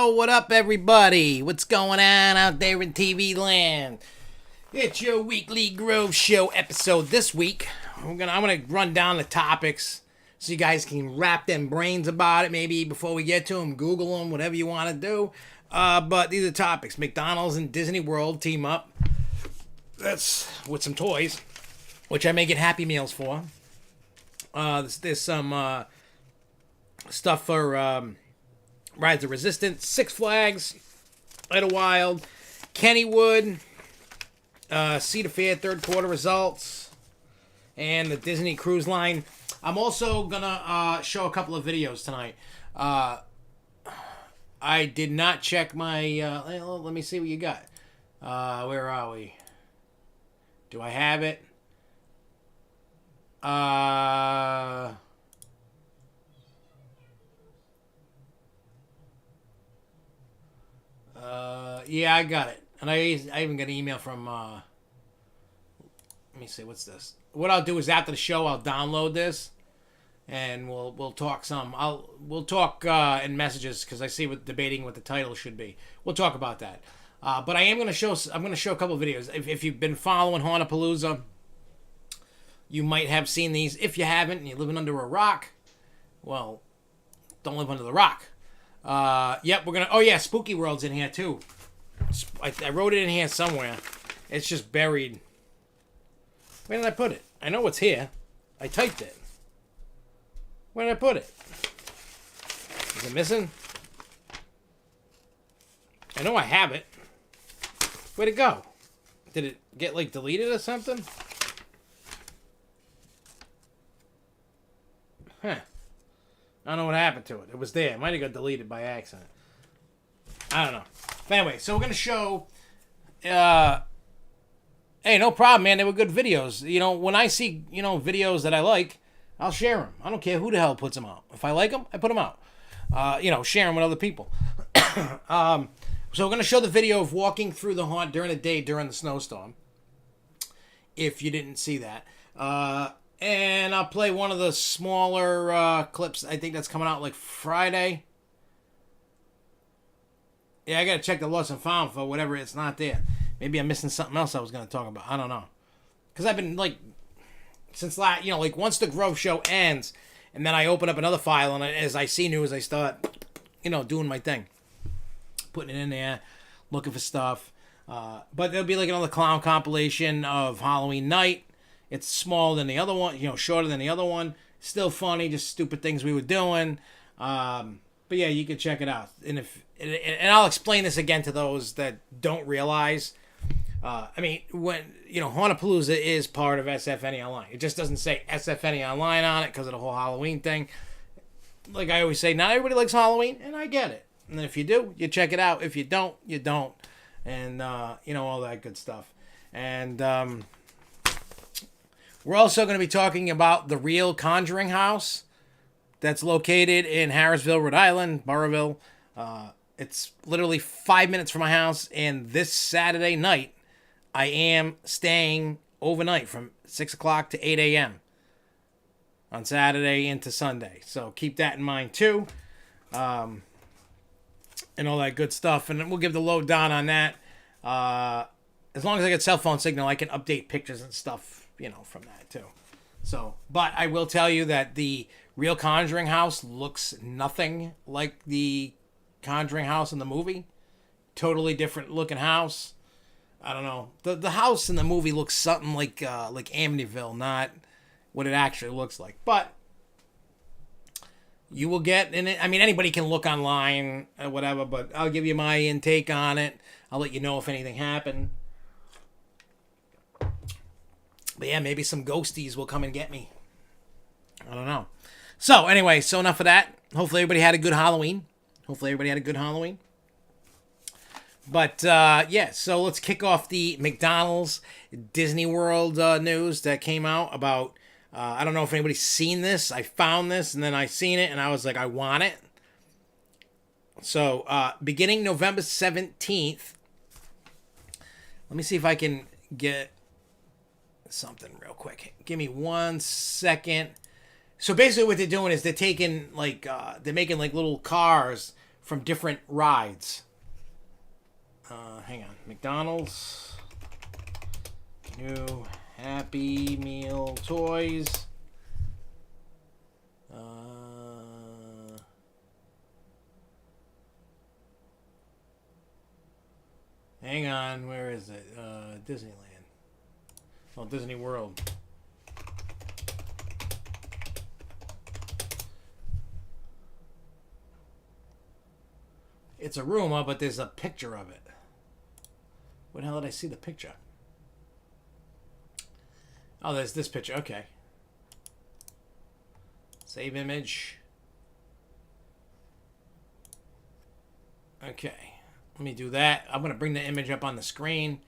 Yo, what up, everybody? What's going on out there in TV land? It's your weekly Grove Show episode this week. I'm gonna run down the topics so you guys can wrap them brains about it. Maybe before we get to them, Google them, whatever you want to do. But these are topics. McDonald's and Disney World team up. That's with some toys, which I may get Happy Meals for. There's some stuff for Rise of Resistance, Six Flags, Idlewild, Kennywood, Cedar Fair third quarter results, and the Disney Cruise Line. I'm also gonna show a couple of videos tonight. I did not check my. Let me see what you got. Where are we? Do I have it? Yeah, I got it. And I even got an email from, let me see, what's this? What I'll do is after the show, I'll download this, and we'll talk some. We'll talk in messages, because I see debating what the title should be. We'll talk about that. But I'm going to show a couple of videos. If you've been following Hauntapalooza, you might have seen these. If you haven't, and you're living under a rock, well, don't live under the rock. Yep, we're gonna. Oh yeah, Spooky World's in here too. I wrote it in here somewhere. It's just buried. Where did I put it? I know it's here. I typed it. Where did I put it? Is it missing? I know I have it. Where'd it go? Did it get like deleted or something? Huh. I don't know what happened to it. It was there. It might have got deleted by accident. I don't know. But anyway, so we're going to show... hey, no problem, man. They were good videos. You know, when I see, videos that I like, I'll share them. I don't care who the hell puts them out. If I like them, I put them out. Share them with other people. So we're going to show the video of walking through the haunt during the day during the snowstorm. If you didn't see that. And I'll play one of the smaller clips. I think that's coming out like Friday. Yeah, I gotta check the lost and found for whatever it's not there. Maybe I'm missing something else I was gonna talk about. I don't know. Because I've been since once the Grove Show ends, and then I open up another file, and as I see news, I start, doing my thing, putting it in there, looking for stuff. But there'll be like another clown compilation of Halloween Night. It's smaller than the other one, shorter than the other one. Still funny, just stupid things we were doing. But yeah, you can check it out. And I'll explain this again to those that don't realize. When Hauntapalooza is part of SFNEOnline. It just doesn't say SFNEOnline on it because of the whole Halloween thing. Like I always say, not everybody likes Halloween, and I get it. And if you do, you check it out. If you don't, you don't. And all that good stuff. And we're also going to be talking about the real Conjuring House that's located in Harrisville, Rhode Island, Burrillville. It's literally 5 minutes from my house, and this Saturday night, I am staying overnight from 6 o'clock to 8 a.m. on Saturday into Sunday. So keep that in mind, too, and all that good stuff. And we'll give the lowdown on that. As long as I get cell phone signal, I can update pictures and stuff, from that, too. So, but I will tell you that the real Conjuring House looks nothing like the Conjuring House in the movie. Totally different looking house. I don't know. The house in the movie looks something like Amityville, not what it actually looks like. But you will get in it. I mean, anybody can look online or whatever, but I'll give you my intake on it. I'll let you know if anything happened. But yeah, maybe some ghosties will come and get me. I don't know. So anyway, so enough of that. Hopefully everybody had a good Halloween. But yeah, so let's kick off the McDonald's Disney World news that came out about, I don't know if anybody's seen this. I found this and then I seen it and I was like, I want it. So beginning November 17th, let me see if I can get something real quick. Give me 1 second. So basically what they're doing is they're taking they're making little cars from different rides. Hang on. McDonald's new Happy Meal toys. Hang on, where is it? Disneyland. Well, Disney World. It's a Roomba, but there's a picture of it. Where the hell did I see the picture? Oh, there's this picture. Okay. Save image. Okay. Let me do that. I'm going to bring the image up on the screen.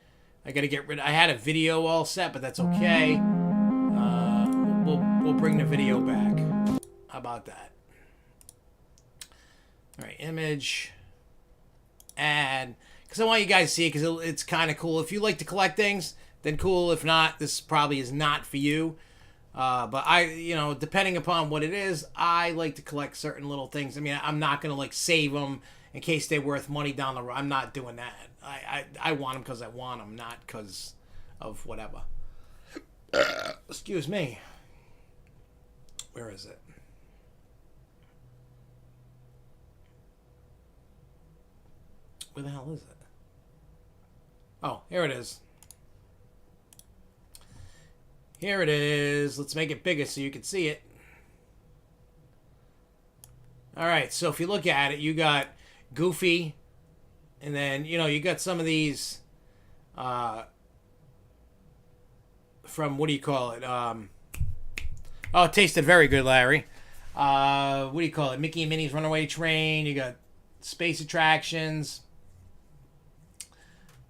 I got to get rid of... I had a video all set, but that's okay. We'll bring the video back. How about that? All right, image. Add. Because I want you guys to see it, because it's kind of cool. If you like to collect things, then cool. If not, this probably is not for you. But depending upon what it is, I like to collect certain little things. I mean, I'm not going to, like, save them in case they're worth money down the road. I'm not doing that. I want them because I want them, not because of whatever. Excuse me. Where is it? Where the hell is it? Oh, here it is. Here it is. Let's make it bigger so you can see it. All right, so if you look at it, you got Goofy, and then, you got some of these from, what do you call it? Oh, it tasted very good, Larry. What do you call it? Mickey and Minnie's Runaway Train. You got Space Attractions.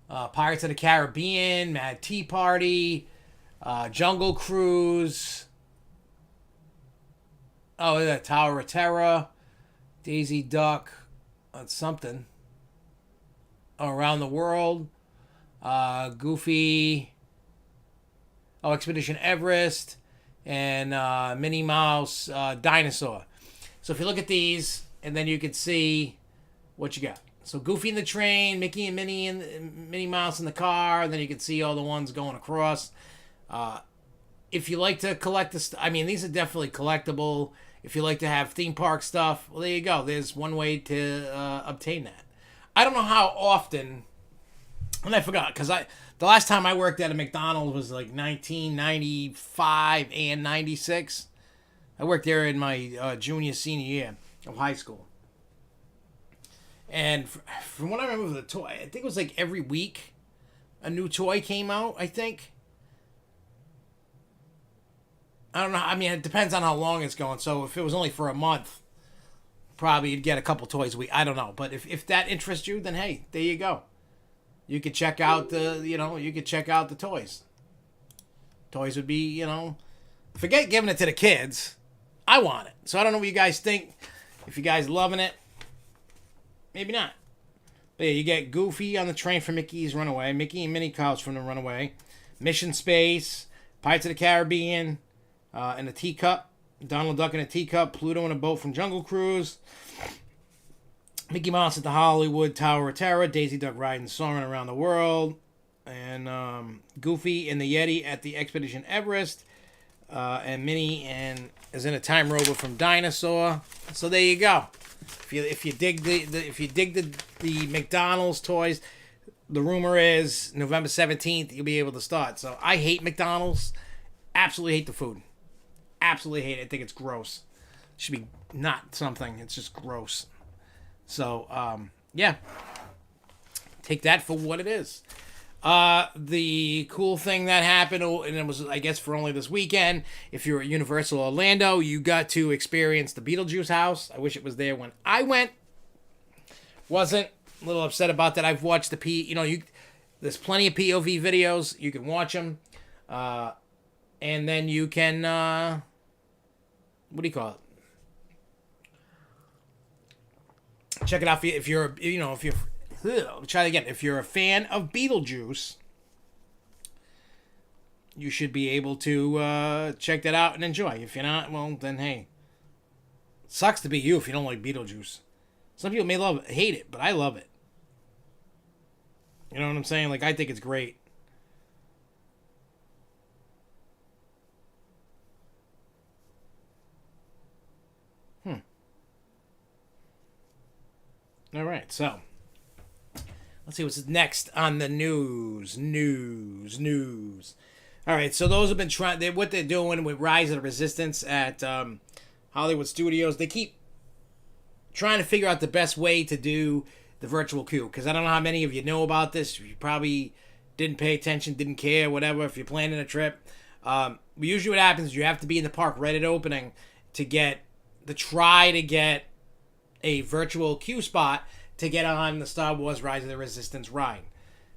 Pirates of the Caribbean, Mad Tea Party, Jungle Cruise. Oh, that Tower of Terror, Daisy Duck, that's something. Oh, Around the World, Goofy. Oh, Expedition Everest, and Minnie Mouse, Dinosaur. So if you look at these, and then you can see what you got. So Goofy in the train, Mickey and Minnie and Minnie Mouse in the car, and then you can see all the ones going across. If you like to collect these are definitely collectible. If you like to have theme park stuff, well, there you go. There's one way to obtain that. I don't know how often, and I forgot, because the last time I worked at a McDonald's was like 1995 and 96. I worked there in my senior year of high school. And from what I remember of the toy, I think it was like every week a new toy came out, I think. I don't know. I mean, it depends on how long it's going. So if it was only for a month, probably you'd get a couple toys a week. I don't know. But if that interests you, then hey, there you go. You could check out the toys. Toys would be, forget giving it to the kids. I want it. So I don't know what you guys think. If you guys loving it, maybe not. But yeah, you get Goofy on the train from Mickey's Runaway, Mickey and Minnie Couch from the Runaway, Mission Space, Pirates of the Caribbean, in a teacup, Donald Duck in a teacup, Pluto in a boat from Jungle Cruise, Mickey Mouse at the Hollywood Tower of Terror, Daisy Duck riding soaring around the world, and Goofy and the Yeti at the Expedition Everest, and Minnie is in a time robot from Dinosaur. So there you go. If you dig the McDonald's toys, the rumor is November 17th you'll be able to start. So I hate McDonald's. Absolutely hate the food. Absolutely hate it. I think it's gross. It should be not something. It's just gross. So yeah, take that for what it is. The cool thing that happened, and it was, I guess, for only this weekend, if you're at Universal Orlando, you got to experience the Beetlejuice house. I wish it was there when I went. Wasn't. A little upset about that. I've watched there's plenty of POV videos. You can watch them. And then you can, what do you call it? Check it out if you're try it again. If you're a fan of Beetlejuice, you should be able to check that out and enjoy. If you're not, well, then hey, sucks to be you if you don't like Beetlejuice. Some people may hate it, but I love it. You know what I'm saying? Like, I think it's great. All right, so let's see what's next on the news. All right, so those have been trying. What they're doing with Rise of the Resistance at Hollywood Studios. They keep trying to figure out the best way to do the virtual queue, because I don't know how many of you know about this. You probably didn't pay attention, didn't care, whatever. If you're planning a trip, usually what happens is you have to be in the park right at opening to try to get a virtual queue spot to get on the Star Wars Rise of the Resistance ride.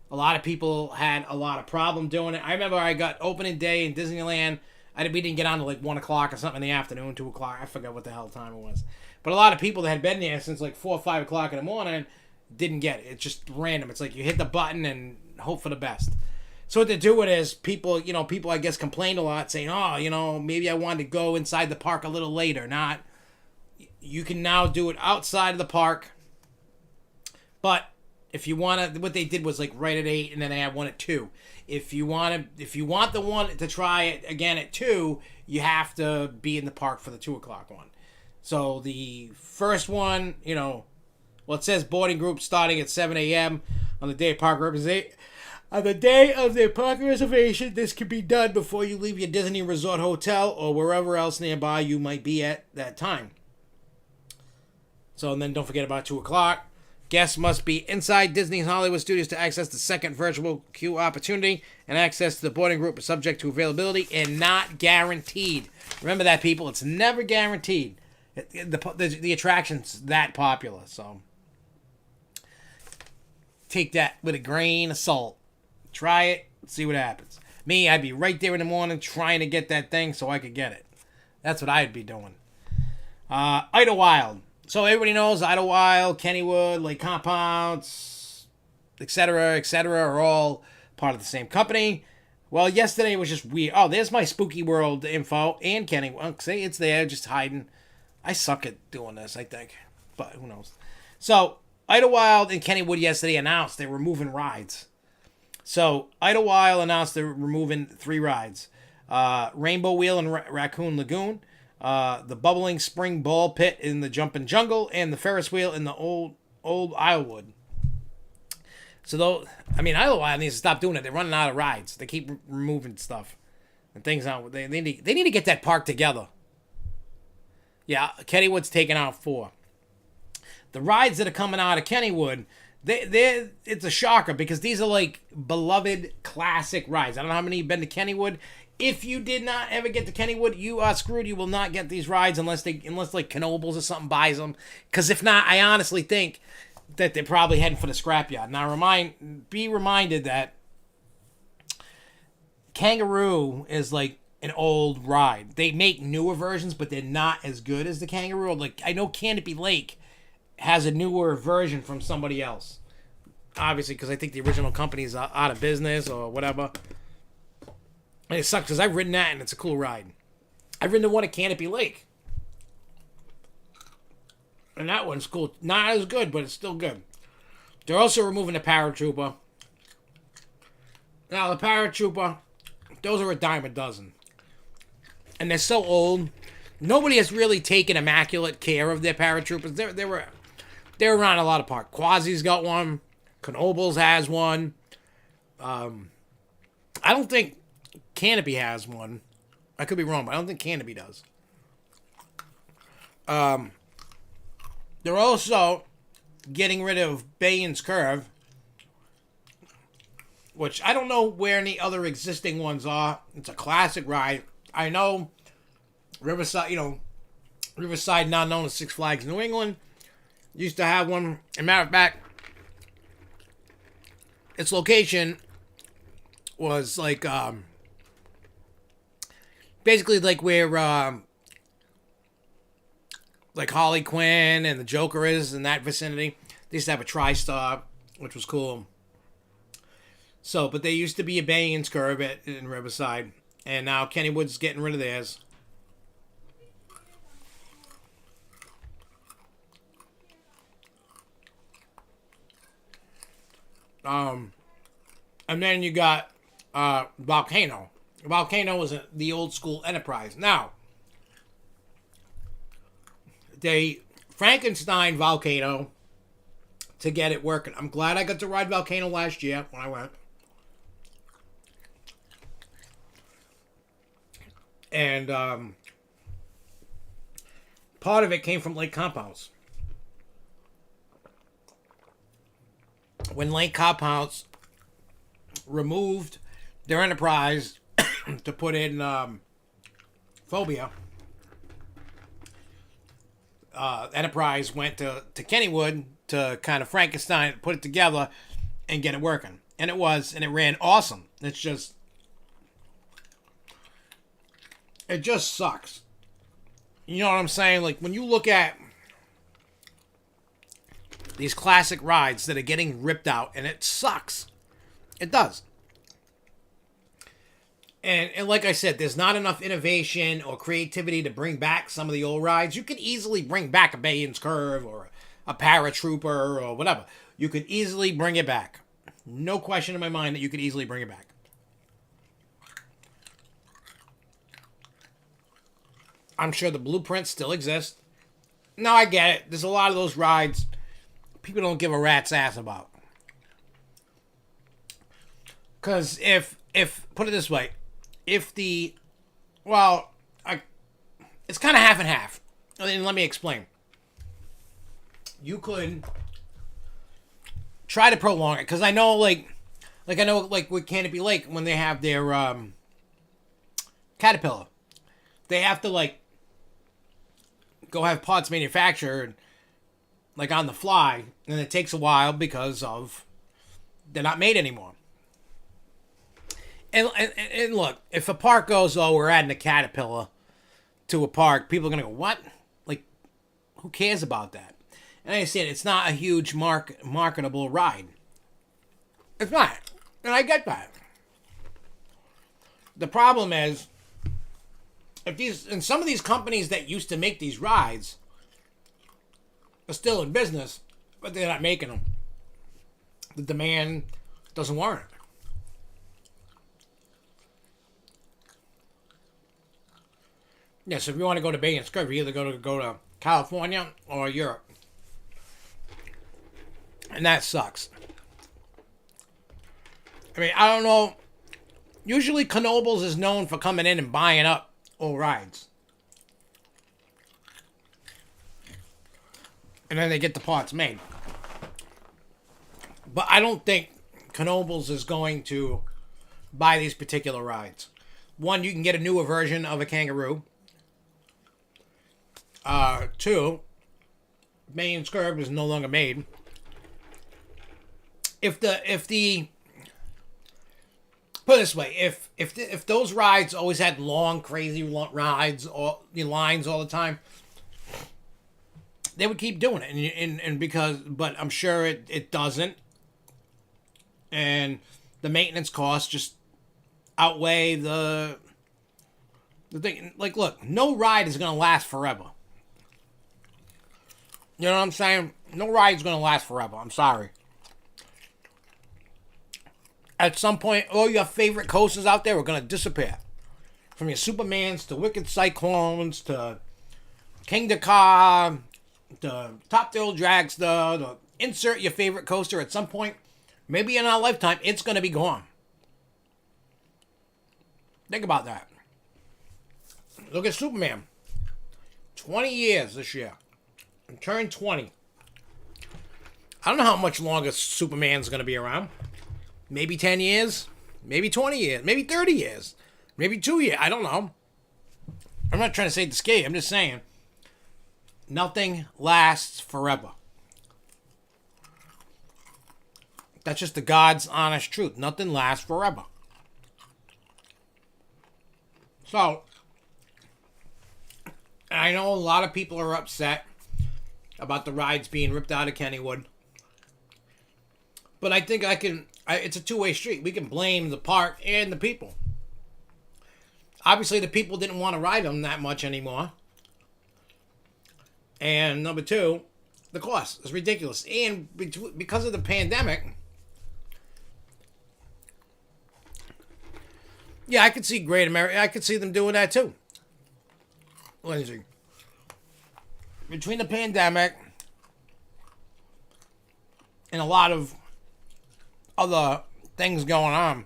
A lot of people had a lot of problem doing it. I remember I got opening day in Disneyland. We didn't get on to like 1 o'clock or something in the afternoon, 2 o'clock. I forgot what the hell time it was. But a lot of people that had been there since like 4 or 5 o'clock in the morning didn't get it. It's just random. It's like you hit the button and hope for the best. So what they're doing is people I guess complained a lot saying, maybe I wanted to go inside the park a little later. You can now do it outside of the park. But if you want to, what they did was like right at 8 and then they had one at 2. If you want the one to try it again at 2, you have to be in the park for the 2 o'clock one. So the first one, it says boarding group starting at 7 a.m. on the day of park reservation. On the day of the park reservation, this can be done before you leave your Disney Resort hotel or wherever else nearby you might be at that time. So, and then don't forget about 2 o'clock. Guests must be inside Disney's Hollywood Studios to access the second virtual queue opportunity, and access to the boarding group is subject to availability and not guaranteed. Remember that, people. It's never guaranteed. The attraction's that popular, so take that with a grain of salt. Try it, see what happens. Me, I'd be right there in the morning trying to get that thing so I could get it. That's what I'd be doing. Idlewild. So everybody knows Idlewild, Kennywood, Lake Compounds, etc., are all part of the same company. Well, yesterday it was just weird. Oh, there's my Spooky World info and Kennywood. See, it's there, just hiding. I suck at doing this, I think. But who knows. So, Idlewild and Kennywood yesterday announced they were moving rides. So, Idlewild announced they were removing 3 rides. Rainbow Wheel and Raccoon Lagoon. The Bubbling Spring Ball Pit in the Jumpin' Jungle, and the Ferris Wheel in the old Islewood. So, Idlewild needs to stop doing it. They're running out of rides. They keep removing stuff and things out. They need to get that park together. Yeah, Kennywood's taking out 4. The rides that are coming out of Kennywood, it's a shocker because these are like beloved classic rides. I don't know how many you've been to Kennywood. If you did not ever get to Kennywood, you are screwed. You will not get these rides unless like Knoebels or something buys them. Because if not, I honestly think that they're probably heading for the scrapyard. Now, be reminded that Kangaroo is like an old ride. They make newer versions, but they're not as good as the Kangaroo. Like, I know Canopy Lake has a newer version from somebody else. Obviously, because I think the original company is out of business or whatever. And it sucks because I've ridden that and it's a cool ride. I've ridden the one at Canopy Lake. And that one's cool. Not as good, but it's still good. They're also removing the Paratrooper. Now, the Paratrooper, those are a dime a dozen. And they're so old. Nobody has really taken immaculate care of their Paratroopers. They're around a lot of parks. Quasi's got one. Knoebels has one. I don't think Canopy has one. I could be wrong, but I don't think Canopy does. They're also getting rid of Bayon's Curve, which I don't know where any other existing ones are. It's a classic ride. I know Riverside, Riverside, now known as Six Flags New England, used to have one. As a matter of fact, its location was like basically like where like Harley Quinn and the Joker is in that vicinity. They used to have a TriStar, which was cool. So, but there used to be a Bayon's Curve in Riverside, and now Kennywood's getting rid of theirs. And then you got Volcano. Volcano was the old school Enterprise. Now, they Frankenstein Volcano to get it working. I'm glad I got to ride Volcano last year when I went. And part of it came from Lake Compounds. When Lake Compounds removed their Enterprise to put in Phobia, Enterprise went to Kennywood to kind of Frankenstein, put it together, and get it working. And it ran awesome. It just sucks. You know what I'm saying? Like, when you look at these classic rides that are getting ripped out, and it sucks. It does. And like I said, there's not enough innovation or creativity to bring back some of the old rides. You could easily bring back a Bayon's Curve or a Paratrooper or whatever. You could easily bring it back. No question in my mind that you could easily bring it back. I'm sure the blueprints still exist. No, I get it. There's a lot of those rides people don't give a rat's ass about. Because if put it this way, it's kind of half and half. And let me explain. You could try to prolong it, because I know, like with Canopy Lake, when they have their Caterpillar, they have to go have parts manufactured on the fly, and it takes a while because of they're not made anymore. And look, if a park goes, oh, we're adding a Caterpillar to a park, people are gonna go, what? Who cares about that? And I said, it's not a huge marketable ride. It's not, and I get that. The problem is, if some of these companies that used to make these rides are still in business, but they're not making them, the demand doesn't warrant it. Yeah, so if you want to go to Bayon's Curve, you either go to California or Europe. And that sucks. I mean, I don't know. Usually Knoebels is known for coming in and buying up old rides. And then they get the parts made. But I don't think Knoebels is going to buy these particular rides. One, you can get a newer version of a Kangaroo. Two, Bayon's Curve is no longer made. If put it this way, if those rides always had long, crazy rides or lines all the time, they would keep doing it, but I'm sure it doesn't, and the maintenance costs just outweigh the thing. Look, no ride is gonna last forever. You know what I'm saying? No ride's gonna last forever. I'm sorry. At some point, all your favorite coasters out there are going to disappear. From your Supermans to Wicked Cyclones to King Dakar to Top Thrill Dragster to insert your favorite coaster at some point. Maybe in our lifetime, it's going to be gone. Think about that. Look at Superman. 20 years this year. Turned 20. I don't know how much longer Superman's going to be around. Maybe 10 years, maybe 20 years, maybe 30 years, maybe 2 years. I don't know. I'm not trying to say the scale. I'm just saying nothing lasts forever. That's just the God's honest truth. Nothing lasts forever. So, I know a lot of people are upset about the rides being ripped out of Kennywood. But I think it's a two-way street. We can blame the park and the people. Obviously, the people didn't want to ride them that much anymore. And number two, the cost is ridiculous. And because of the pandemic, Yeah, I could see Great America. I could see them doing that too. Lindsay. Between the pandemic and a lot of other things going on,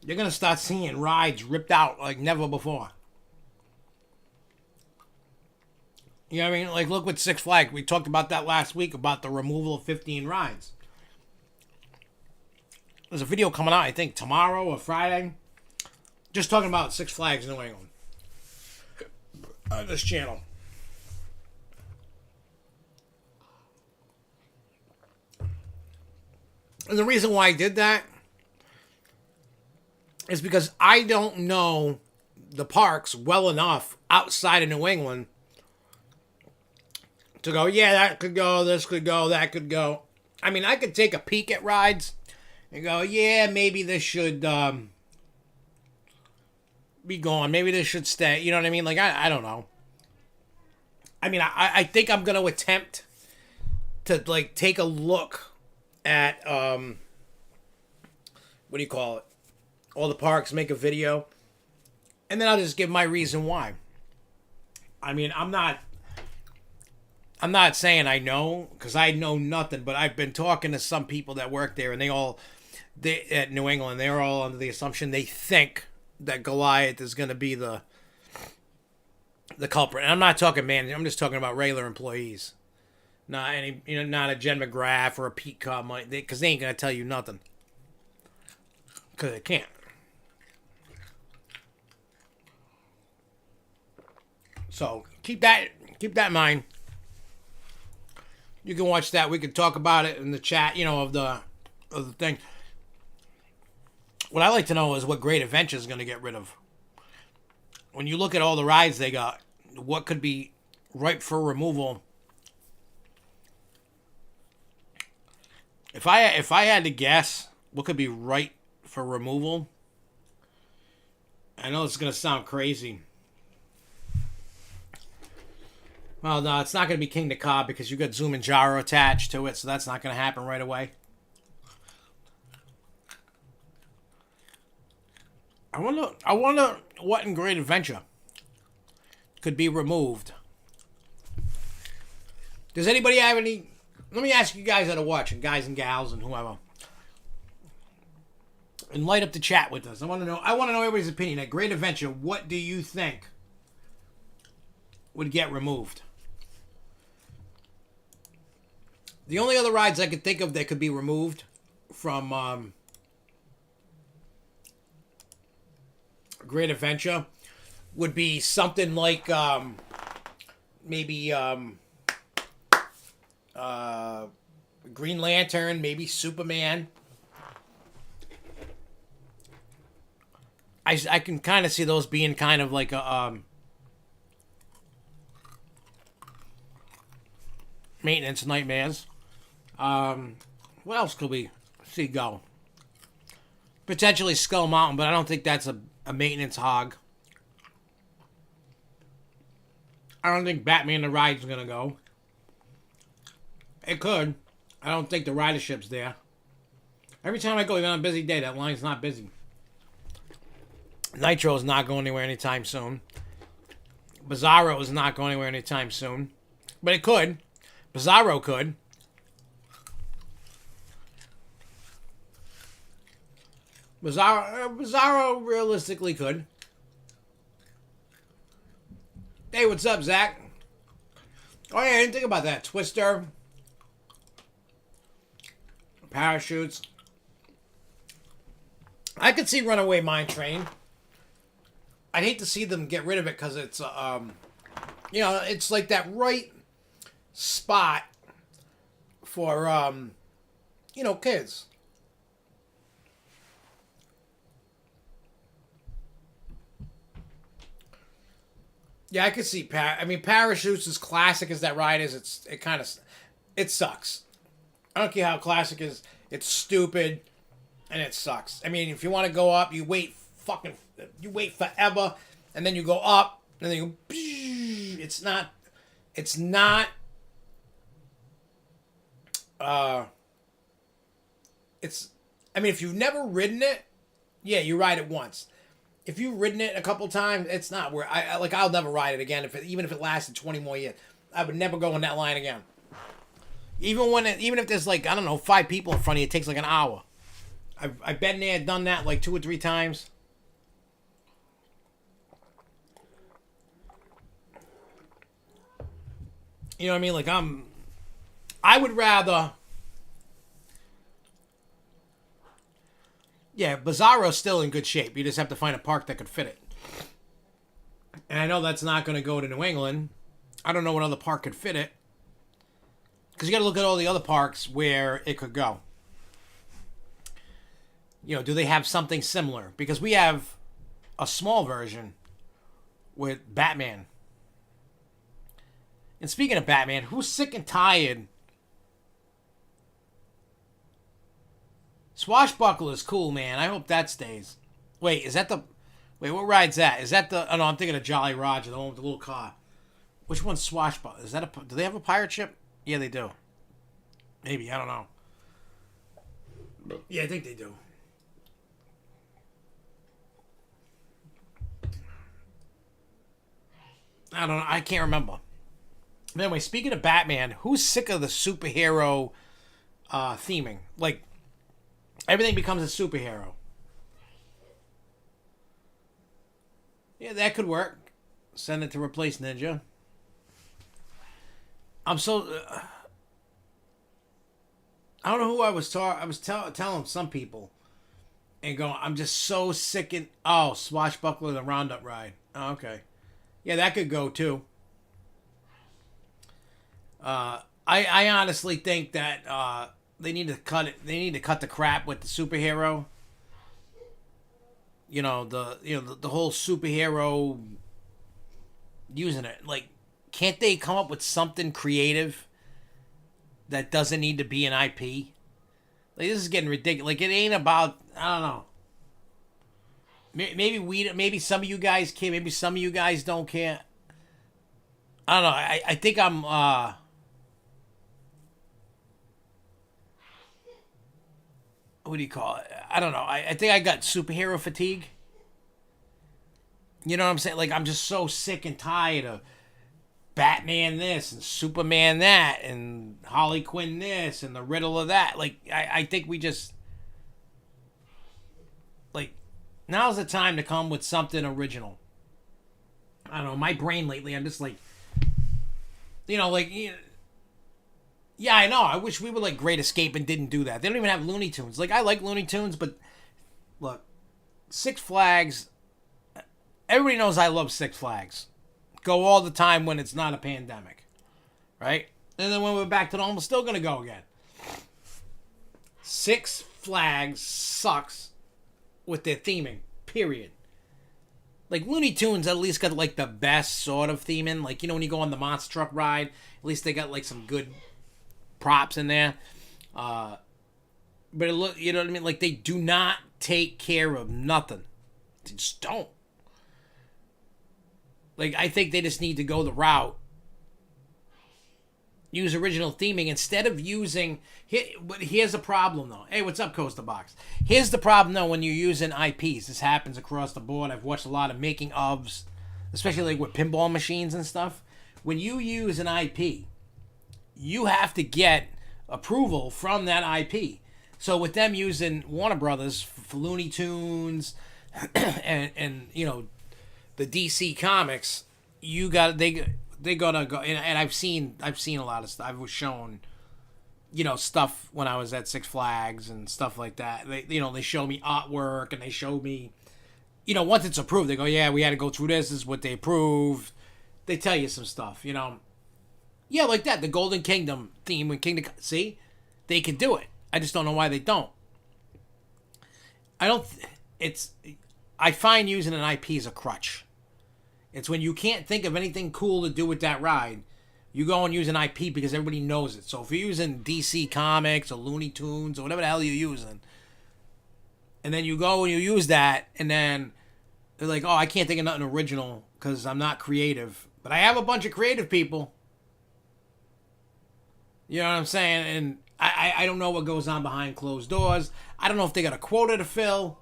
you're going to start seeing rides ripped out like never before. You know what I mean? Like, look with Six Flags. We talked about that last week about the removal of 15 rides. There's a video coming out, I think, tomorrow or Friday. Just talking about Six Flags New England. On this channel. And the reason why I did that is because I don't know the parks well enough outside of New England to go, yeah, that could go, this could go, that could go. I mean, I could take a peek at rides and go, yeah, maybe this should be gone. Maybe this should stay. You know what I mean? Like, I don't know. I mean, I think I'm going to attempt to, like, take a look at, what do you call it? All the parks, make a video. And then I'll just give my reason why. I mean, I'm not saying I know, because I know nothing, but I've been talking to some people that work there, and they at New England, they're all under the assumption they think that Goliath is going to be the culprit. And I'm not talking managers, I'm just talking about regular employees. Not any, not a Jen McGrath or a Pete Cobb, because they ain't going to tell you nothing. Because they can't. So keep that in mind. You can watch that. We can talk about it in the chat, of the thing. What I like to know is what Great Adventure is going to get rid of. When you look at all the rides they got, what could be ripe for removal? If I had to guess, what could be ripe for removal? I know it's going to sound crazy. Well, no, it's not going to be King the Cobb because you got Zoom and Gyro attached to it, so that's not going to happen right away. I wonder what in Great Adventure could be removed. Does anybody have any? Let me ask you guys that are watching, guys and gals and whoever, and light up the chat with us. I want to know everybody's opinion at Great Adventure. What do you think would get removed? The only other rides I could think of that could be removed from Great Adventure would be something like maybe Green Lantern, maybe Superman. I can kind of see those being kind of like a maintenance nightmares. What else could we see go? Potentially Skull Mountain, but I don't think that's a maintenance hog. I don't think Batman the Ride's gonna go. It could. I don't think the ridership's there. Every time I go, even on a busy day, that line's not busy. Nitro's not going anywhere anytime soon. Bizarro is not going anywhere anytime soon. But it could. Bizarro could. Bizarro realistically could. Hey, what's up, Zach? Oh yeah, I didn't think about that. Twister. Parachutes. I could see Runaway Mine Train. I'd hate to see them get rid of it because it's, it's like that right spot for, kids. Yeah, I could see Parachutes, as classic as that ride is, it sucks. I don't care how classic it is. It's stupid, and it sucks. I mean, if you want to go up, you wait forever, and then you go up, and then you go, it's not, if you've never ridden it, yeah, you ride it once. If you've ridden it a couple times, it's not where I'll never ride it again. Even if it lasted 20 more years, I would never go on that line again. Even if there's like, I don't know, 5 people in front of you, it takes like an hour. I've been there, done that like 2 or 3 times. You know what I mean? Like I would rather. Yeah, Bizarro's still in good shape. You just have to find a park that could fit it. And I know that's not going to go to New England. I don't know what other park could fit it. Because you got to look at all the other parks where it could go. You know, do they have something similar? Because we have a small version with Batman. And speaking of Batman, who's sick and tired? Swashbuckler is cool, man. I hope that stays. Wait, is that the... Wait, what ride's that? Is that the... Oh, no, I'm thinking of Jolly Roger, the one with the little car. Which one's Swashbuckler? Is that a... Do they have a pirate ship? Yeah, they do. Maybe, I don't know. Yeah, I think they do. I don't know. I can't remember. Anyway, speaking of Batman, who's sick of the superhero theming? Like, everything becomes a superhero. Yeah, that could work. Send it to replace Ninja. I'm so... I don't know who I was talking... I was telling some people. And going, I'm just so sick and... Oh, Swashbuckler, the Roundup ride. Oh, okay. Yeah, that could go too. I honestly think that they need to cut it. They need to cut the crap with the superhero. You know the whole superhero using it. Like, can't they come up with something creative that doesn't need to be an IP? Like, this is getting ridiculous. Like, it ain't about, I don't know. Maybe some of you guys care. Maybe some of you guys don't care. I don't know. I think I'm what do you call it? I don't know. I think I got superhero fatigue. You know what I'm saying? Like, I'm just so sick and tired of Batman this and Superman that and Harley Quinn this and the Riddler that. Like, I think we just... Like, now's the time to come with something original. I don't know. My brain lately, I'm just like... You know, like... Yeah, I know. I wish we were like Great Escape and didn't do that. They don't even have Looney Tunes. Like, I like Looney Tunes, but... Look, Six Flags... Everybody knows I love Six Flags. Go all the time when it's not a pandemic. Right? And then when we're back to normal, still going to go again. Six Flags sucks with their theming. Period. Like, Looney Tunes at least got like the best sort of theming. Like, you know, when you go on the monster truck ride, at least they got like some good props in there. But it you know what I mean? Like, they do not take care of nothing. They just don't. Like, I think they just need to go the route. Use original theming instead of using... Here's the problem, though. Hey, what's up, Coaster Box? Here's the problem, though, when you're using IPs. This happens across the board. I've watched a lot of making ofs, especially like with pinball machines and stuff. When you use an IP, you have to get approval from that IP. So with them using Warner Brothers for Looney Tunes and you know, the DC Comics, they gotta go, and I've seen a lot of stuff. I was shown, you know, stuff when I was at Six Flags and stuff like that. They show me artwork and they show me, you know, once it's approved, they go, yeah, we had to go through this. This is what they approved. They tell you some stuff, you know. Yeah, like that, the Golden Kingdom theme when see, they can do it. I just don't know why they don't. I find using an IP as a crutch. It's when you can't think of anything cool to do with that ride, you go and use an IP because everybody knows it. So if you're using DC Comics or Looney Tunes or whatever the hell you're using, and then you go and you use that, and then they're like, oh, I can't think of nothing original because I'm not creative. But I have a bunch of creative people. You know what I'm saying? And I don't know what goes on behind closed doors. I don't know if they got a quota to fill.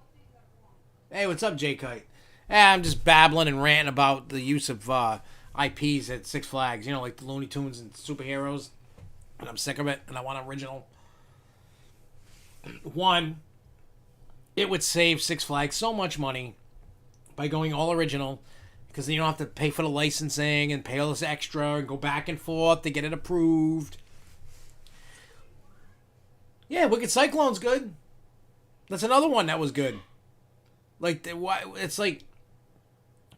Hey, what's up, J Kite? I'm just babbling and ranting about the use of IPs at Six Flags. You know, like the Looney Tunes and superheroes. And I'm sick of it, and I want original. One, it would save Six Flags so much money by going all original, because then you don't have to pay for the licensing and pay all this extra and go back and forth to get it approved. Yeah, Wicked Cyclone's good. That's another one that was good. Like, it's like,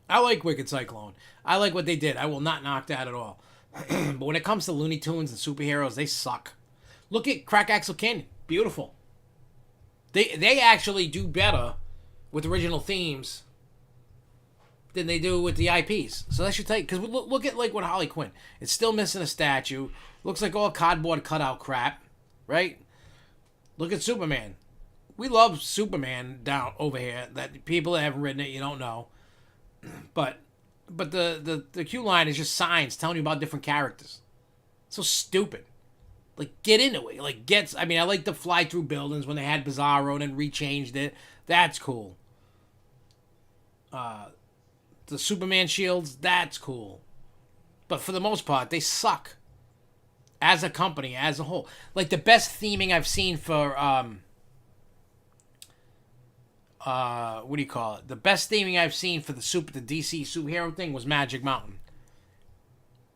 I like Wicked Cyclone. I like what they did. I will not knock that at all. But when it comes to Looney Tunes and superheroes, they suck. Look at Crack Axel Canyon. Beautiful. They actually do better with original themes than they do with the IPs. So that should tell you. Because look at like what Harley Quinn. It's still missing a statue. Looks like all cardboard cutout crap. Right? Look at Superman. We love Superman down over here. That people that haven't written it, you don't know. But the Q line is just signs telling you about different characters. So stupid. Like, get into it. Like, I like the fly through buildings when they had Bizarro and then rechanged it. That's cool. The Superman shields, that's cool. But for the most part, they suck. As a company, as a whole. Like, the best theming I've seen for, what do you call it? The best theming I've seen for the DC superhero thing was Magic Mountain.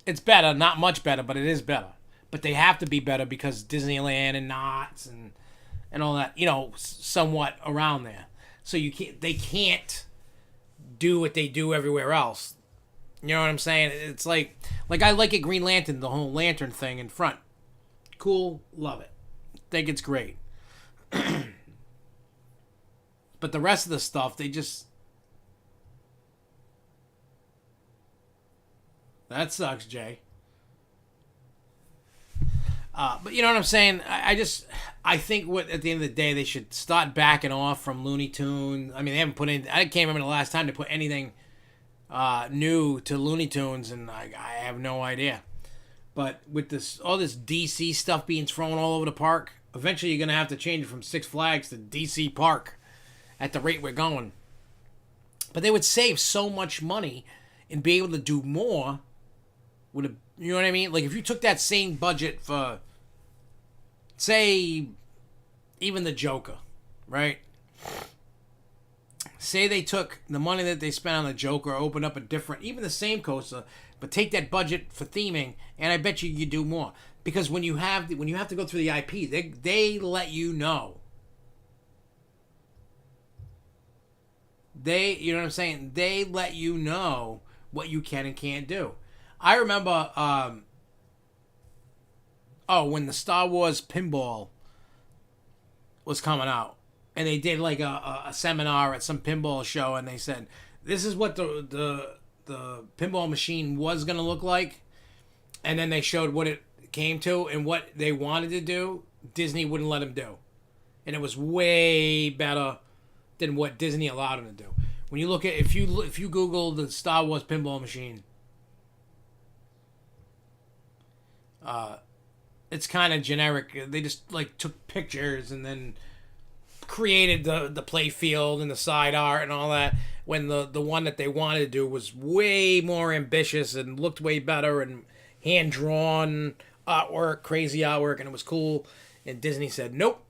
It's better, not much better, but it is better. But they have to be better because Disneyland and Knott's and all that, you know, somewhat around there. So they can't do what they do everywhere else. You know what I'm saying? It's like I like it Green Lantern, the whole lantern thing in front. Cool, love it. Think it's great. But the rest of the stuff, they just... That sucks, Jay. But you know what I'm saying? I think at the end of the day, they should start backing off from Looney Tunes. I mean, they haven't put in... I can't remember the last time they put anything new to Looney Tunes, and I have no idea. But with all this DC stuff being thrown all over the park, eventually you're going to have to change it from Six Flags to DC Park at the rate we're going. But they would save so much money and be able to do more with a... You know what I mean? Like, if you took that same budget for, say, even the Joker, right? Say they took the money that they spent on the Joker, opened up a different, even the same coaster, but take that budget for theming, and I bet you do more. Because when you have to go through the IP, they let you know. You know what I'm saying? They let you know what you can and can't do. I remember, when the Star Wars pinball was coming out, and they did like a seminar at some pinball show, and they said, this is what the pinball machine was going to look like, and then they showed what it came to, and what they wanted to do, Disney wouldn't let them do. And it was way better than what Disney allowed them to do. When you look at, if you Google the Star Wars pinball machine, it's kind of generic. They just like took pictures and then created the play field and the side art and all that, when the one that they wanted to do was way more ambitious and looked way better and hand-drawn artwork, crazy artwork, and it was cool. And Disney said, nope.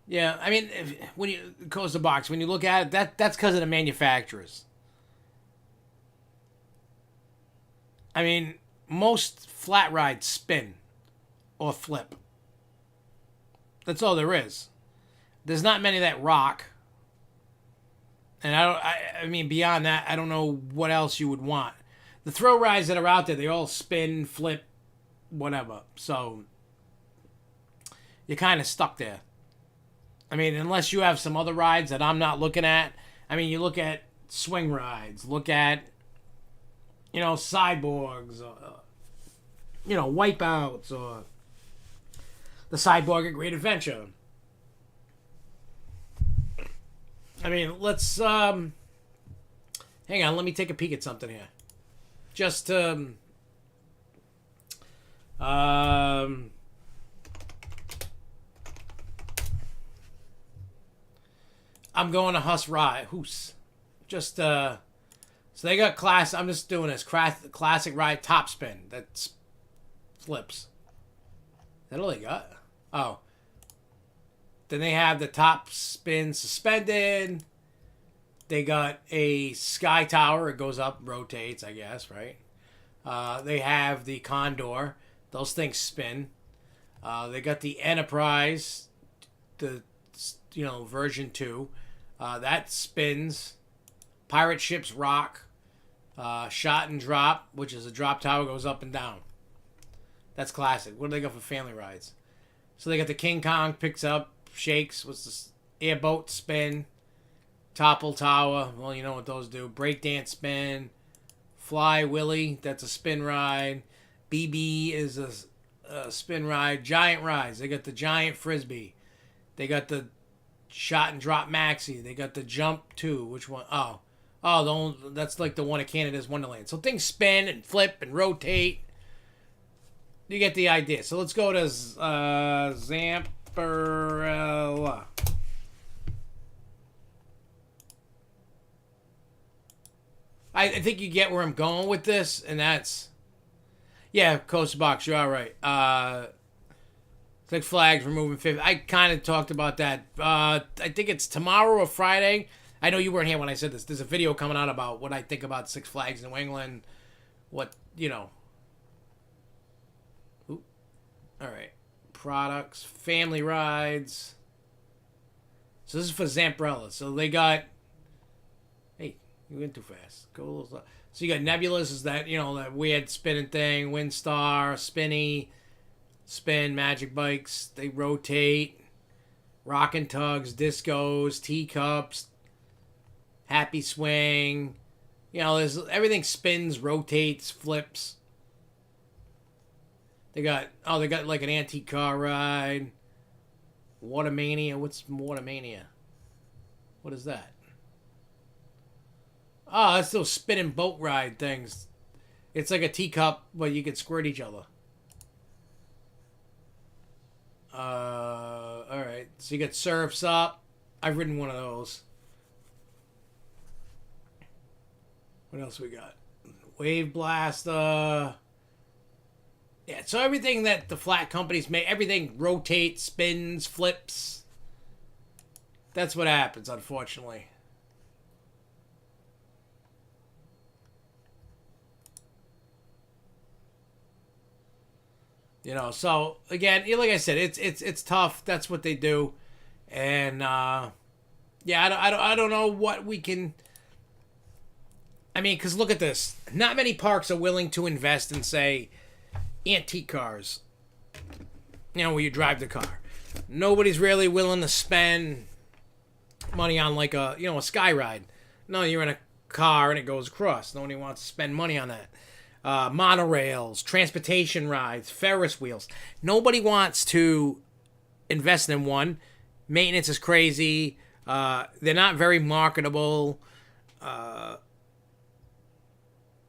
Yeah, I mean, when you close the box, when you look at it, that's because of the manufacturers. I mean, most flat rides spin or flip. That's all there is. There's not many that rock. And I mean, beyond that, I don't know what else you would want. The thrill rides that are out there, they all spin, flip, whatever. So you're kind of stuck there. I mean, unless you have some other rides that I'm not looking at. I mean, you look at swing rides, look at, cyborgs, wipeouts, or the Cyborg at Great Adventure. I mean, let's, hang on, let me take a peek at something here. Just, I'm going to Hus Ride. Hoos. Just, so they got class. I'm just doing this. Classic ride top spin. That flips. Is that all they got? Oh. Then they have the top spin suspended. They got a sky tower. It goes up, rotates, I guess, right? They have the Condor. Those things spin. They got the Enterprise, the version 2. That spins. Pirate ships rock. Shot and drop, which is a drop tower, goes up and down. That's classic. What do they got for family rides? So they got the King Kong, picks up, shakes. What's this? Airboat spin. Topple tower. Well, you know what those do. Breakdance spin. Fly Willy. That's a spin ride. BB is a spin ride. Giant rides. They got the Giant Frisbee. They got the Shot and Drop Maxi. They got the Jump 2. Which one? That's like the one at Canada's Wonderland. So things spin and flip and rotate. You get the idea. So let's go to Zamperella. I think you get where I'm going with this, and that's... Yeah, Coast Box, you're all right. Six Flags removing 50. I kind of talked about that. I think it's tomorrow or Friday. I know you weren't here when I said this. There's a video coming out about what I think about Six Flags New England. What, Ooh. All right. Products, family rides. So this is for Zamperella. So they got... Hey, you went too fast. Go a little slow. So you got Nebulous, is that, that weird spinning thing. Windstar, Spinny, Spin, Magic Bikes. They rotate. Rockin' Tugs, Discos, Teacups, Happy Swing. There's everything spins, rotates, flips. They got like an antique car ride. Watermania. What's Watermania? What is that? Oh, that's those spinning boat ride things. It's like a teacup, but you can squirt each other. Alright. So you got Surfs Up. I've ridden one of those. What else we got? Wave Blaster. Yeah, so everything that the flat companies make, everything rotates, spins, flips. That's what happens, unfortunately. So again, like I said, it's tough. That's what they do, and I don't know what we can. I mean, because look at this. Not many parks are willing to invest in, say, antique cars. Where you drive the car. Nobody's really willing to spend money on like a sky ride. No, you're in a car and it goes across. Nobody wants to spend money on that. Monorails, transportation rides, Ferris wheels. Nobody wants to invest in one. Maintenance is crazy. They're not very marketable. And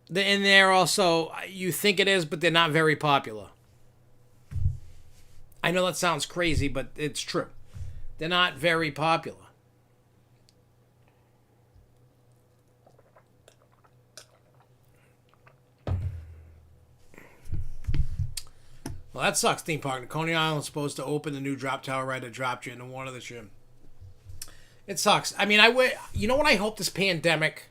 they're also, you think it is, but they're not very popular. I know that sounds crazy, but it's true. They're not very popular. Well, that sucks, theme park. Coney Island's supposed to open the new drop tower ride that dropped you into one of the year. It sucks. I mean, you know what I hope this pandemic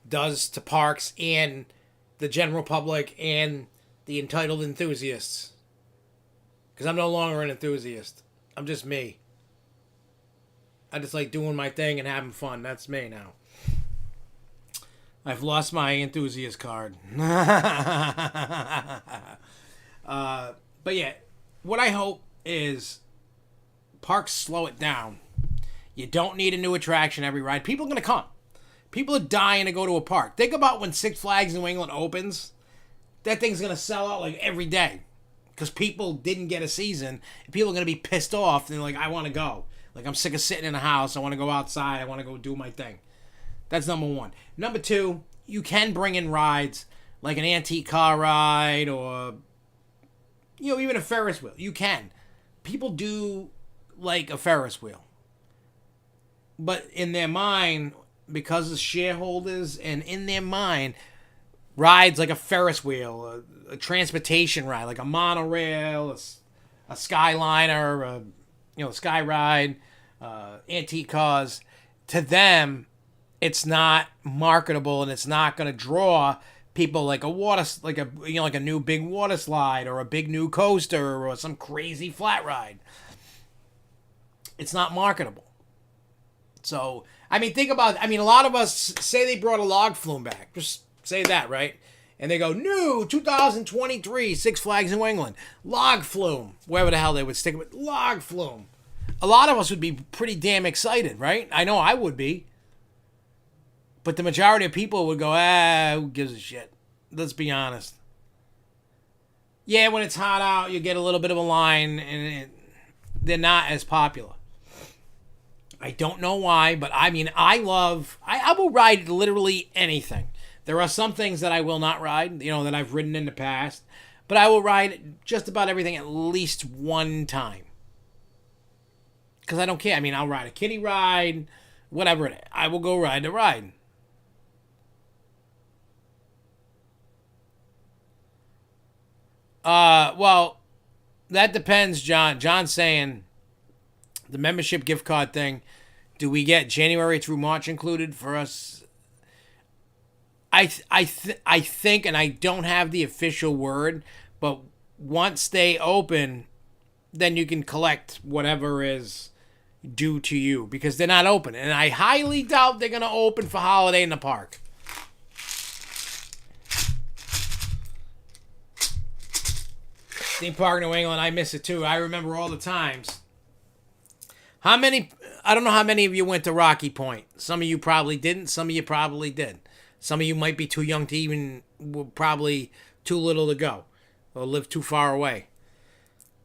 does to parks and the general public and the entitled enthusiasts? Because I'm no longer an enthusiast. I'm just me. I just like doing my thing and having fun. That's me now. I've lost my enthusiast card. But yeah, what I hope is parks slow it down. You don't need a new attraction every ride. People are going to come. People are dying to go to a park. Think about when Six Flags New England opens. That thing's going to sell out like every day. Because people didn't get a season. And people are going to be pissed off. And they're like, I want to go. Like, I'm sick of sitting in the house. I want to go outside. I want to go do my thing. That's number one. Number two, you can bring in rides like an antique car ride or, even a Ferris wheel. You can. People do like a Ferris wheel. But in their mind, because of shareholders, and in their mind, rides like a Ferris wheel, a transportation ride, like a monorail, a Skyliner, a Sky Ride, antique cars, to them, it's not marketable, and it's not going to draw people like a new big water slide, or a big new coaster, or some crazy flat ride. It's not marketable. So, I mean, think about, a lot of us, say they brought a log flume back. Just say that, right? And they go, new 2023 Six Flags New England, log flume. Wherever the hell they would stick it with, log flume. A lot of us would be pretty damn excited, right? I know I would be. But the majority of people would go, who gives a shit? Let's be honest. Yeah, when it's hot out, you get a little bit of a line, and they're not as popular. I don't know why, but I will ride literally anything. There are some things that I will not ride, that I've ridden in the past, but I will ride just about everything at least one time. Because I don't care. I'll ride a kiddie ride, whatever it is. I will go ride the ride. Well, that depends, John. John's saying the membership gift card thing. Do we get January through March included for us? I think, and I don't have the official word, but once they open, then you can collect whatever is due to you, because they're not open. And I highly doubt they're going to open for holiday in the park. Theme Park New England, I miss it too. I remember all the times. I don't know how many of you went to Rocky Point. Some of you probably didn't. Some of you probably did. Some of you might be too young to even, probably too little to go, or live too far away.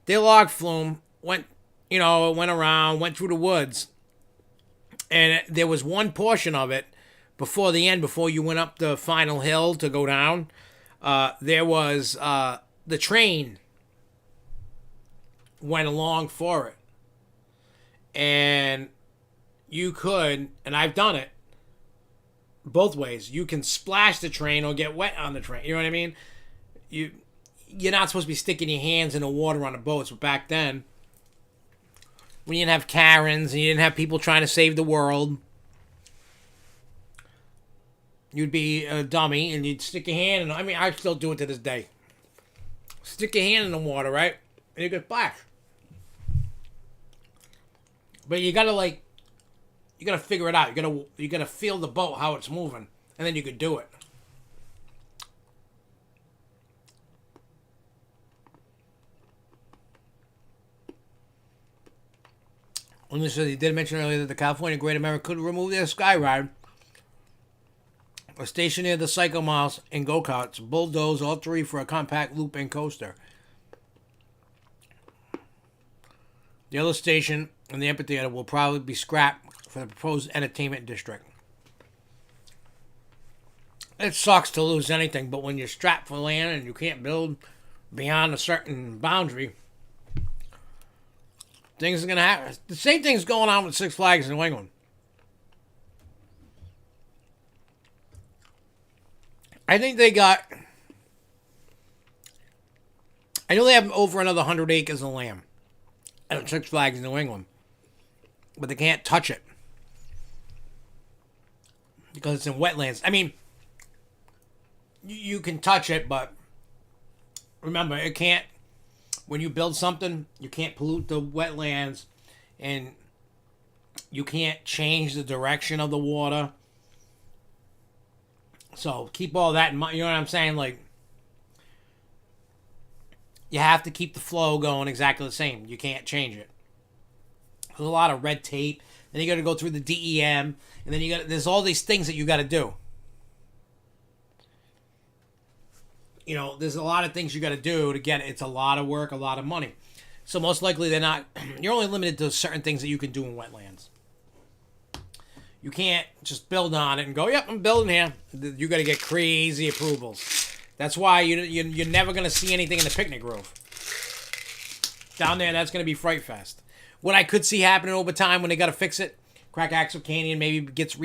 Their log flume went around, went through the woods, and there was one portion of it before the end, before you went up the final hill to go down. There was the train went along for it. And you could, and I've done it both ways. You can splash the train or get wet on the train. You know what I mean? You're not supposed to be sticking your hands in the water on the boats. But back then, when you didn't have Karens and you didn't have people trying to save the world, you'd be a dummy and you'd stick your hand in. I still do it to this day. Stick your hand in the water, right? And you can splash. But you gotta figure it out. You gotta feel the boat, how it's moving, and then you could do it. And this is, he did mention earlier that the California Great America could remove their Sky Ride, a station near the Cycle Miles, and go-karts, bulldoze all three for a compact loop and coaster. The other station and the amphitheater will probably be scrapped for the proposed entertainment district. It sucks to lose anything, but when you're strapped for land and you can't build beyond a certain boundary, things are going to happen. The same thing's going on with Six Flags in New England. I think I know they have over another 100 acres of land at Six Flags in New England, but they can't touch it because it's in wetlands. You can touch it, but remember, it can't. When you build something, you can't pollute the wetlands, and you can't change the direction of the water. So keep all that in mind. You know what I'm saying? You have to keep the flow going exactly the same. You can't change it. There's a lot of red tape. Then you got to go through the DEM, and then there's all these things that you got to do. There's a lot of things you got to do to get it. It's a lot of work, a lot of money. So most likely they're not. You're only limited to certain things that you can do in wetlands. You can't just build on it and go, yep, I'm building here. You got to get crazy approvals. That's why you're never going to see anything in the Picnic Grove. Down there, that's going to be Fright Fest. What I could see happening over time when they got to fix it, Crack Axle Canyon maybe gets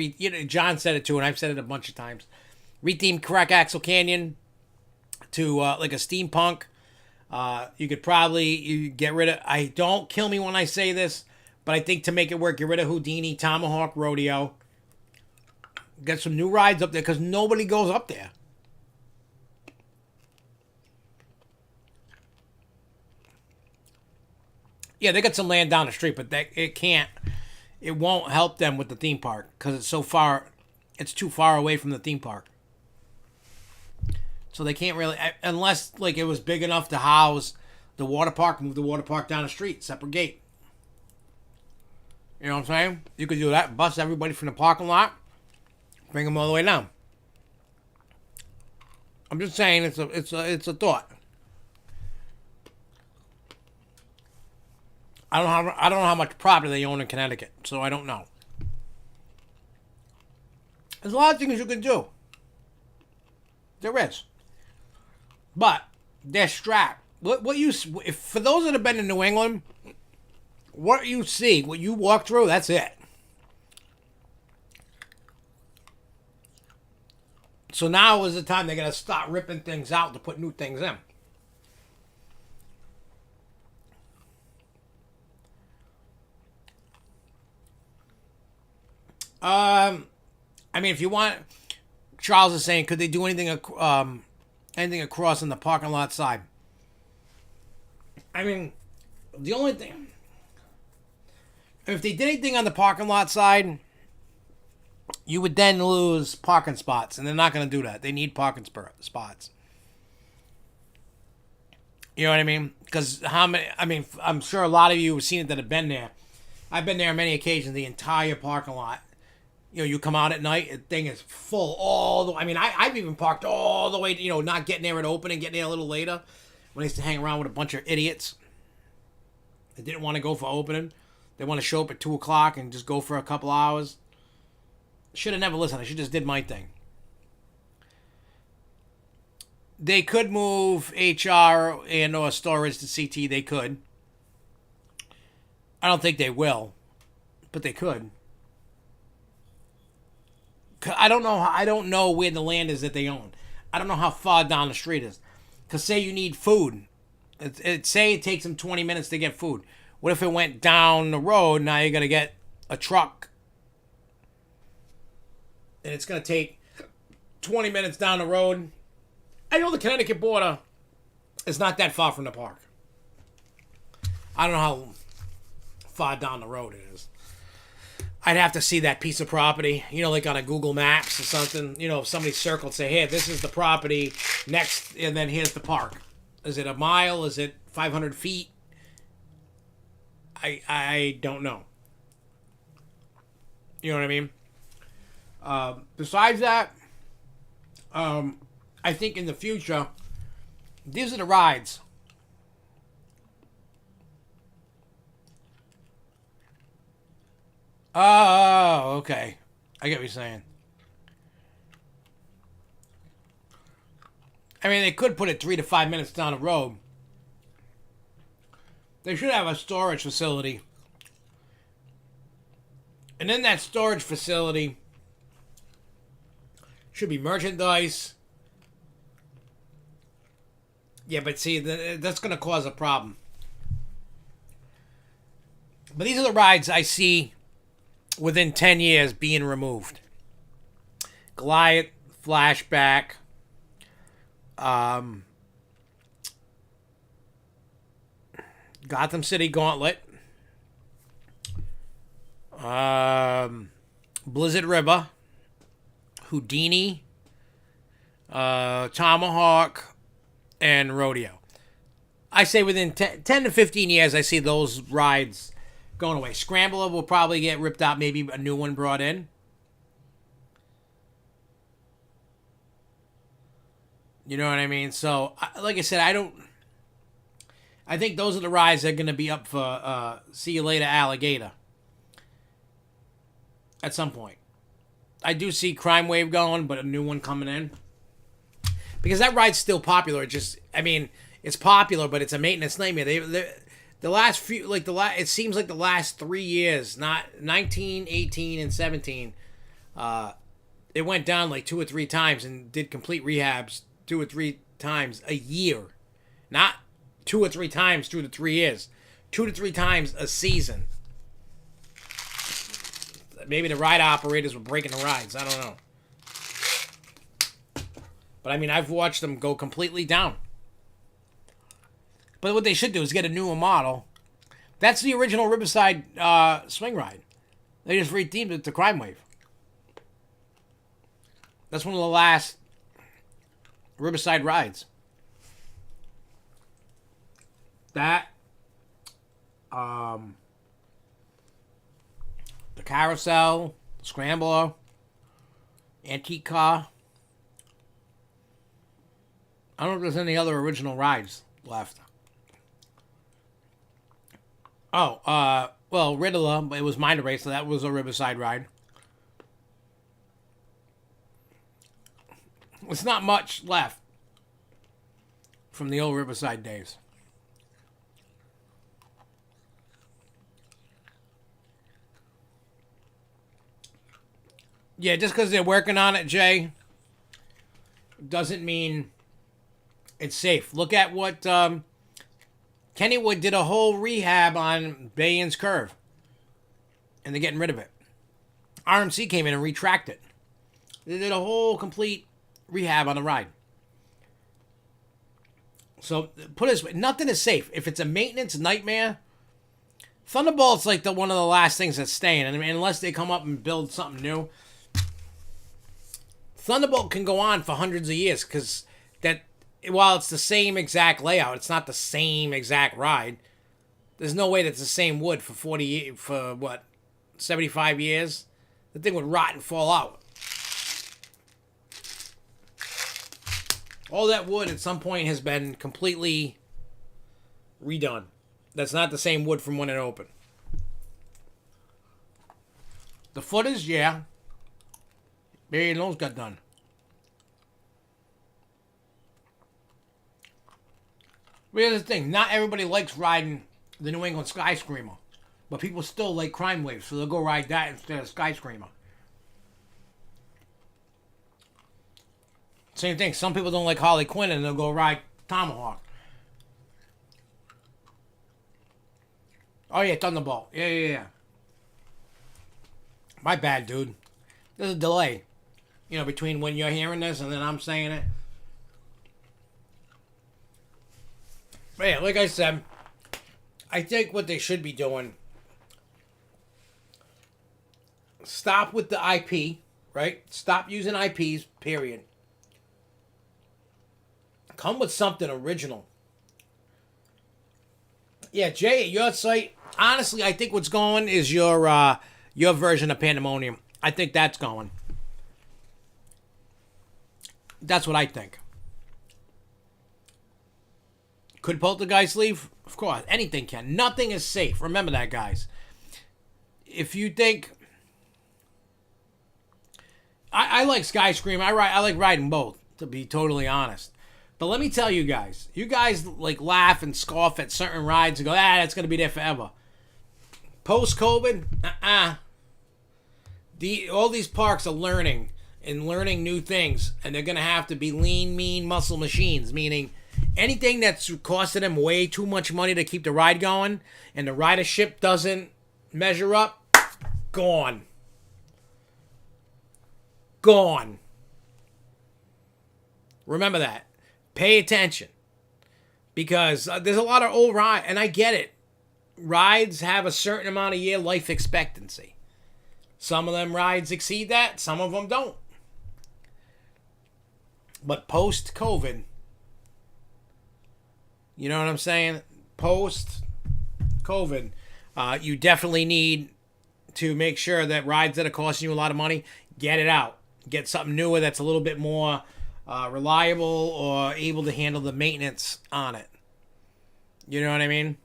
John said it too, and I've said it a bunch of times. Retheme Crack Axle Canyon to like a steampunk. You could probably get rid of. I don't kill me when I say this, but I think to make it work, get rid of Houdini, Tomahawk Rodeo. Get some new rides up there because nobody goes up there. Yeah, they got some land down the street, but it won't help them with the theme park because it's too far away from the theme park. So they can't really, unless like it was big enough to house the water park, move the water park down the street, separate gate. You know what I'm saying? You could do that, bust everybody from the parking lot, bring them all the way down. I'm just saying it's a thought. I don't know how much property they own in Connecticut, so I don't know. There's a lot of things you can do. There is. But they're strapped. For those that have been in New England, what you see, what you walk through, that's it. So now is the time they're gonna start ripping things out to put new things in. I mean, if you want, Charles is saying, could they do anything across on the parking lot side? I mean, the only thing, if they did anything on the parking lot side, you would then lose parking spots, and they're not going to do that. They need parking spots. You know what I mean? Because how many? I mean, I'm sure a lot of you have seen it that have been there. I've been there on many occasions. The entire parking lot. You know, you come out at night, the thing is full all the way. I mean, I've even parked all the way, not getting there at open and getting there a little later. When I used to hang around with a bunch of idiots that didn't want to go for opening. They want to show up at 2 o'clock and just go for a couple hours. Should have never listened. I should just did my thing. They could move HR and or storage to CT. They could. I don't think they will, but they could. I don't know where the land is that they own. I don't know how far down the street is. Because say you need food. Say it takes them 20 minutes to get food. What if it went down the road? Now you're going to get a truck. And it's going to take 20 minutes down the road. I know the Connecticut border is not that far from the park. I don't know how far down the road it is. I'd have to see that piece of property, like on a Google Maps or something. If somebody circled, say, here, this is the property next, and then here's the park. Is it a mile? Is it 500 feet? I don't know. You know what I mean? Besides that, I think in the future, these are the rides. Oh, okay. I get what you're saying. I mean, they could put it 3 to 5 minutes down the road. They should have a storage facility. And in that storage facility should be merchandise. Yeah, but see, that's going to cause a problem. But these are the rides I see within 10 years being removed. Goliath, Flashback, Gotham City Gauntlet, Blizzard River, Houdini, Tomahawk, and Rodeo. I say within 10 to 15 years, I see those rides going away. Scrambler will probably get ripped out, maybe a new one brought in. You know what I mean? So, like I said, I think those are the rides that are going to be up for See You Later Alligator at some point. I do see Crime Wave going, but a new one coming in. Because that ride's still popular. It's popular, but it's a maintenance nightmare. The last few, like it seems like the last 3 years, not 19, 18, and 17, it went down like 2 or 3 times and did complete rehabs 2 or 3 times a year. Not 2 or 3 times through the 3 years. 2 to 3 times a season. Maybe the ride operators were breaking the rides. I don't know. But I mean, I've watched them go completely down. But what they should do is get a newer model. That's the original Riverside swing ride. They just rethemed it to Crime Wave. That's one of the last Riverside rides. That, the carousel, the scrambler, antique car. I don't know if there's any other original rides left. Oh, well, Riddler, but it was Mind Race, so that was a Riverside ride. It's not much left from the old Riverside days. Yeah, just because they're working on it, Jay, doesn't mean it's safe. Look at what Kennywood did a whole rehab on Bayan's Curve. And they're getting rid of it. RMC came in and retracted it. They did a whole complete rehab on the ride. So, put it this way, nothing is safe. If it's a maintenance nightmare, Thunderbolt's like one of the last things that's staying. And I mean, unless they come up and build something new. Thunderbolt can go on for hundreds of years because that, while it's the same exact layout, it's not the same exact ride. There's no way that's the same wood for 75 years? The thing would rot and fall out. All that wood at some point has been completely redone. That's not the same wood from when it opened. The footers, yeah. Barry and those got done. But here's the thing. Not everybody likes riding the New England Sky Screamer. But people still like Crime Wave, so they'll go ride that instead of Sky Screamer. Same thing. Some people don't like Harley Quinn and they'll go ride Tomahawk. Oh yeah, Thunderbolt. Yeah. My bad, dude. There's a delay. You know, between when you're hearing this and then I'm saying it. But yeah, like I said, I think what they should be doing, stop with the IP, right? Stop using IPs, period. Come with something original. Yeah, Jay, at your site, honestly, I think what's going is your version of Pandemonium. I think that's going. That's what I think. Could Poltergeist leave? Of course, anything can. Nothing is safe. Remember that, guys. If you think... I like Sky Scream. I like riding both, to be totally honest. But let me tell you guys. You guys like laugh and scoff at certain rides and go, that's going to be there forever. Post-COVID, all these parks are learning new things, and they're going to have to be lean, mean muscle machines, meaning anything that's costing them way too much money to keep the ride going and the ridership doesn't measure up, gone. Remember that. Pay attention. Because there's a lot of old rides, and I get it. Rides have a certain amount of year life expectancy. Some of them rides exceed that, some of them don't. But post-COVID, you know what I'm saying? Post-COVID, you definitely need to make sure that rides that are costing you a lot of money, get it out. Get something newer that's a little bit more reliable or able to handle the maintenance on it. You know what I mean?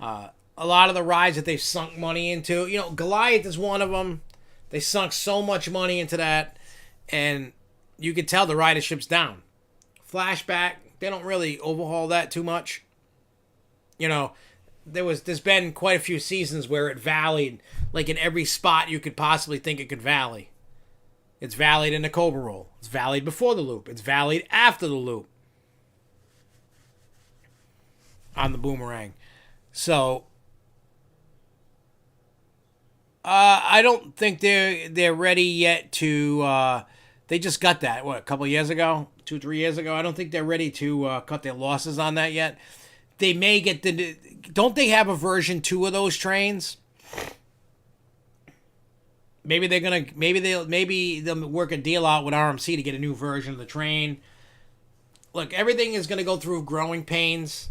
A lot of the rides that they've sunk money into, you know, Goliath is one of them. They sunk so much money into that, and you can tell the ridership's down. Flashback, they don't really overhaul that too much. You know, there's been quite a few seasons where it valleyed, like in every spot you could possibly think it could valley. It's valleyed in the Cobra roll. It's valleyed before the loop. It's valleyed after the loop on the boomerang. So I don't think they're ready yet to. They just got that a couple years ago, 2-3 years ago. I don't think they're ready to cut their losses on that yet. They may get the. Don't they have a version 2 of those trains? Maybe they're gonna. Maybe they'll work a deal out with RMC to get a new version of the train. Look, everything is gonna go through growing pains,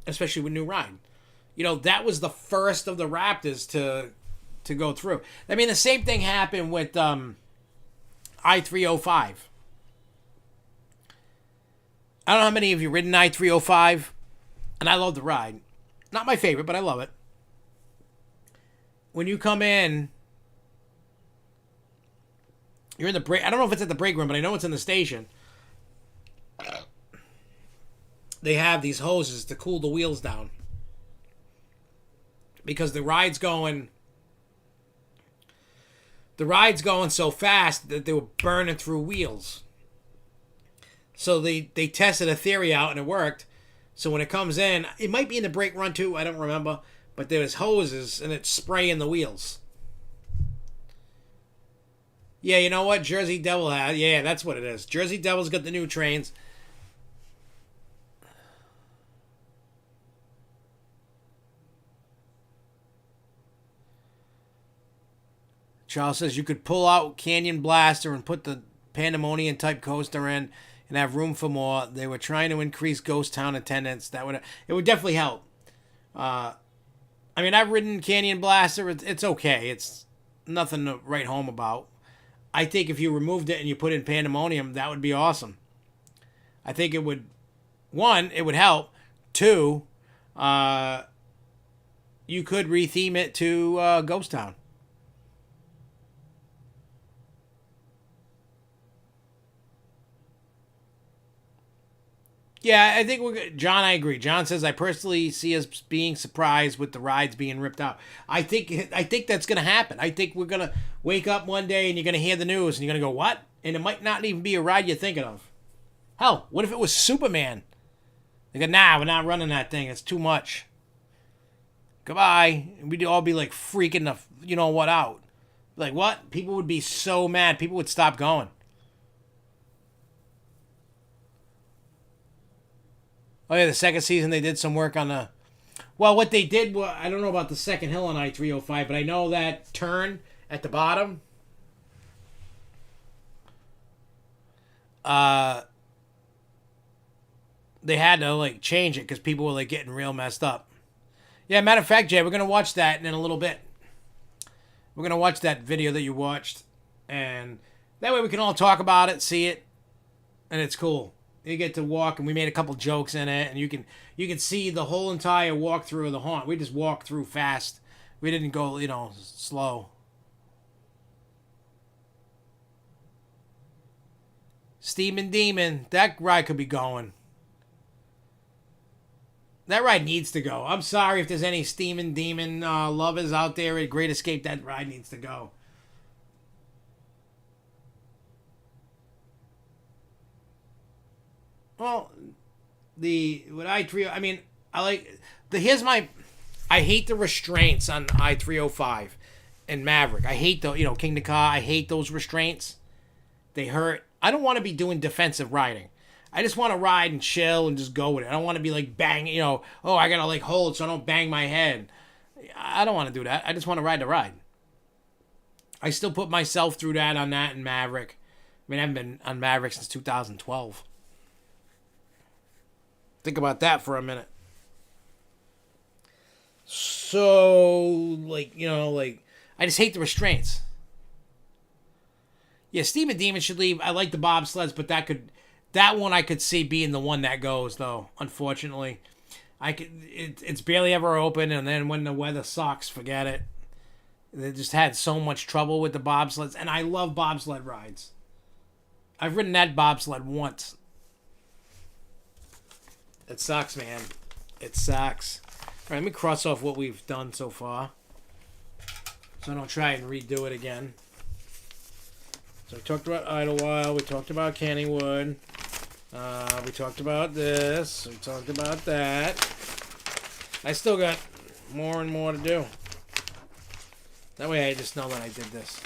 especially with new ride. You know, that was the first of the Raptors to go through. I mean, the same thing happened with I-305. I don't know how many of you ridden I-305, and I love the ride. Not my favorite, but I love it. When you come in, you're in the break. I don't know if it's at the break room, but I know it's in the station. They have these hoses to cool the wheels down. Because the ride's going so fast that they were burning through wheels. So they tested a theory out and it worked. So when it comes in, it might be in the brake run too, I don't remember. But there's hoses and it's spraying the wheels. Yeah, you know what? Jersey Devil has. Yeah, that's what it is. Jersey Devil's got the new trains. Charles says you could pull out Canyon Blaster and put the Pandemonium type coaster in and have room for more. They were trying to increase Ghost Town attendance. It would definitely help. I mean, I've ridden Canyon Blaster. It's okay. It's nothing to write home about. I think if you removed it and you put in Pandemonium, that would be awesome. I think it would. One, it would help. Two, you could retheme it to Ghost Town. Yeah, I think we're good. John, I agree. John says, I personally see us being surprised with the rides being ripped out. I think that's going to happen. I think we're going to wake up one day and you're going to hear the news and you're going to go, what? And it might not even be a ride you're thinking of. Hell, what if it was Superman? They go, nah, we're not running that thing. It's too much. Goodbye. And we'd all be like freaking the, you know what, out. Like, what? People would be so mad. People would stop going. Oh, yeah, the second season they did some work on the... Well, what they did, I don't know about the second hill on I-305, but I know that turn at the bottom. They had to, like, change it because people were, like, getting real messed up. Yeah, matter of fact, Jay, we're going to watch that in a little bit. We're going to watch that video that you watched. And that way we can all talk about it, see it, and it's cool. You get to walk, and we made a couple jokes in it, and you can see the whole entire walkthrough of the haunt. We just walked through fast. We didn't go, slow. Steamin' Demon, that ride could be going. That ride needs to go. I'm sorry if there's any Steamin' Demon lovers out there at Great Escape. That ride needs to go. Well, I hate the restraints on I-305 and Maverick. I hate King the Car. I hate those restraints. They hurt. I don't want to be doing defensive riding. I just want to ride and chill and just go with it. I don't want to be like bang, I got to like hold so I don't bang my head. I don't want to do that. I just want to ride the ride. I still put myself through that on that and Maverick. I haven't been on Maverick since 2012. Think about that for a minute. So, I just hate the restraints. Yeah, Steam and Demon should leave. I like the bobsleds, but that one I could see being the one that goes, though, unfortunately. It's barely ever open, and then when the weather sucks, forget it. They just had so much trouble with the bobsleds, and I love bobsled rides. I've ridden that bobsled once. It sucks, man. It sucks. right, let me cross off what we've done so far, so I don't try and redo it again. So we talked about Idlewild, we talked about Kennywood, we talked about this, we talked about that. I still got more and more to do. That way I just know that I did this.